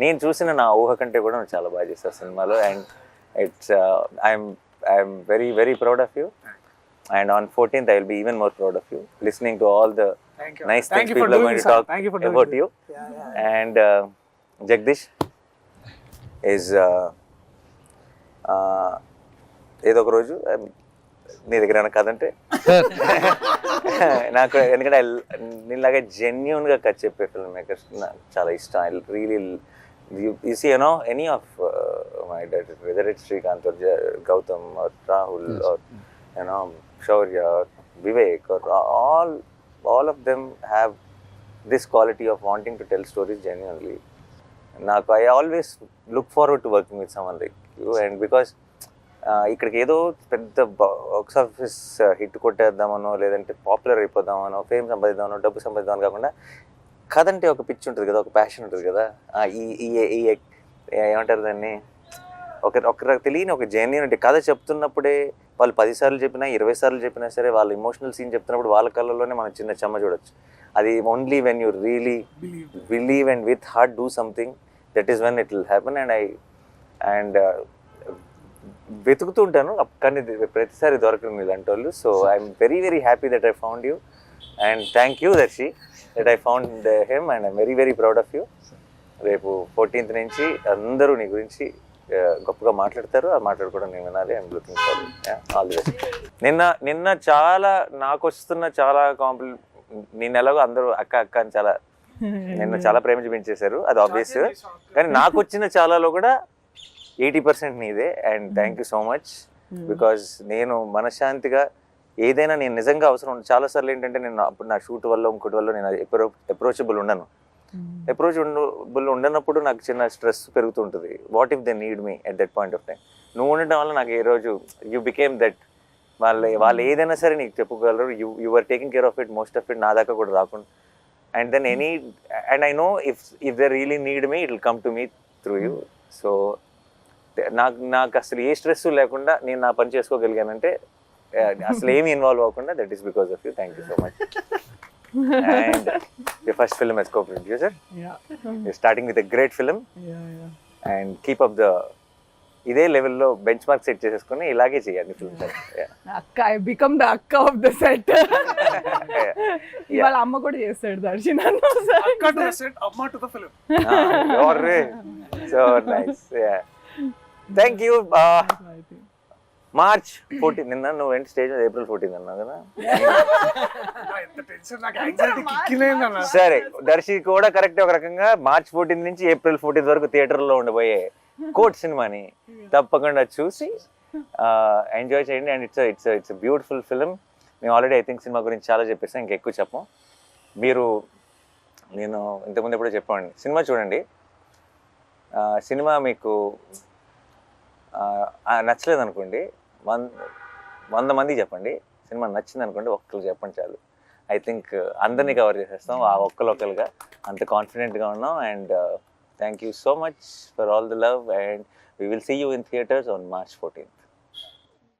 నేను చూసిన నా ఊహ కంటే కూడా నువ్వు చాలా బాగా చేస్తావు సినిమాలో. And it's I'm very very proud of you, and on 14th I will be even more proud of you, listening to all the nice things people are going to talk about you. And Jagdish is ఏదో ఒక రోజు నీ దగ్గర ఏమైనా కథ అంటే నాకు, ఎందుకంటే నీలాగా జెన్యున్గా కథ చెప్పే ఫిల్మ్ మేకర్స్ నాకు చాలా ఇష్టం. I really you see, any of my directors, whether it's Srikanth or Gautam or Rahul or Shaurya or Vivek, or all of them have this quality of wanting to tell stories genuinely. I always look forward to working with someone like you, and because ఇక్కడికి ఏదో పెద్ద బాక్స్ ఆఫీస్ హిట్ కొట్టేద్దామనో లేదంటే పాపులర్ అయిపోదామనో ఫేమ్ సంపాదిద్దామనో డబ్బు సంపాదిద్దామని కాకుండా కథ అంటే ఒక పిచ్చి ఉంటుంది కదా, ఒక ప్యాషన్ ఉంటుంది కదా. ఈ ఏమంటారు దాన్ని, ఒక తెలియని ఒక జెన్యూనిటీ. కథ చెప్తున్నప్పుడే వాళ్ళు 10 సార్లు చెప్పినా 20 సార్లు చెప్పినా సరే వాళ్ళ ఇమోషనల్ సీన్ చెప్తున్నప్పుడు వాళ్ళ కళ్ళల్లోనే మనం చిన్న చెమ్మ చూడొచ్చు. అది only when you really believe and with heart do something, that is when it will happen. And వెతుకుతూ ఉంటాను కానీ ప్రతిసారి దొరకరు ఇలాంటి వాళ్ళు. So I'm very very happy that I found you, and thank you Darshi that I found him, and I'm very very proud of you. రేపు 14th నుంచి అందరూ నీ గురించి గొప్పగా మాట్లాడతారు, ఆ మాట్లాడుకోవడం నేను వినాలి. I'm looking forward. All the best. నిన్న చాలా నాకు వస్తున్న చాలా నిన్న ఎలాగో అందరూ అక్క అక్క అని చాలా నిన్న చాలా ప్రేమ చూపించేశారు, అది ఆబ్వియస్. కానీ నాకు వచ్చిన చాలాలో కూడా 80% నీదే. And thank you so much, because నేను మనశ్శాంతిగా ఏదైనా నేను నిజంగా అవసరం చాలాసార్లు ఏంటంటే నేను అప్పుడు నా షూట్ వల్ల ఇంకోటి వల్ల నేను అప్రోచబుల్ ఉండను. అప్రోచబుల్ ఉండనప్పుడు నాకు చిన్న స్ట్రెస్ పెరుగుతుంటుంది. What if they need me at that point of time. నువ్వు ఉండటం వల్ల నాకు ఏ రోజు యూ బికేమ్ దట్. వాళ్ళు ఏదైనా సరే నీకు చెప్పుకోగలరు. You are taking care of it, most of it నా దాకా కూడా రాకుండా. And then and I know if they really need me it will come to me through you. So నాకు అసలు ఏ స్ట్రెస్ లేకుండా నేను నా పని చేసుకోగలిగానంటే అసలు ఏమి ఇన్వాల్వ్ అవ్వకుండా, that is because of you. Thank you so much. And your first film as co-producer. You're starting with a great film. And keep up the ఇదే లెవెల్లో బెంచ్ మార్క్ సెట్ చేసేసుకుని ఇలాగే చేయాలి ఫిల్మ్. అక్క, ఐ బికమ్ ద అక్క ఆఫ్ ద సెట్. ఇవాళ అమ్మ కూడా చేస్తాడు దర్శి నన్ను. అక్క టు ద సెట్, అమ్మ to the film. So nice. Thank you. March 14 నిన్న నువ్వు ఏంటి స్టేజ్ April 14 అన్నావు కదా. సరే, దర్శి కూడా కరెక్ట్. ఒక రకంగా March 14 నుంచి April 14 వరకు థియేటర్లో ఉండబోయే కోట్ సినిమాని తప్పకుండా చూసి ఎంజాయ్ చేయండి. And it's beautiful film. మేము ఆల్రెడీ ఐ థింక్ సినిమా గురించి చాలా చెప్పేసాం, ఇంకెక్కువ చెప్పం. నేను ఇంతకుముందు ఎప్పుడో చెప్పండి, సినిమా చూడండి. సినిమా మీకు నచ్చలేదు అనుకోండి, 100 మందికి చెప్పండి. సినిమా నచ్చింది అనుకోండి, ఒక్కరికి చెప్పండి చాలు. ఐ థింక్ అందరినీ కవర్ చేసేస్తాం ఆ ఒక్కరొక్కరుగా, అంత కాన్ఫిడెంట్గా ఉన్నాం. And thank you so much for all the love, and we will see you in theatres on March 14th.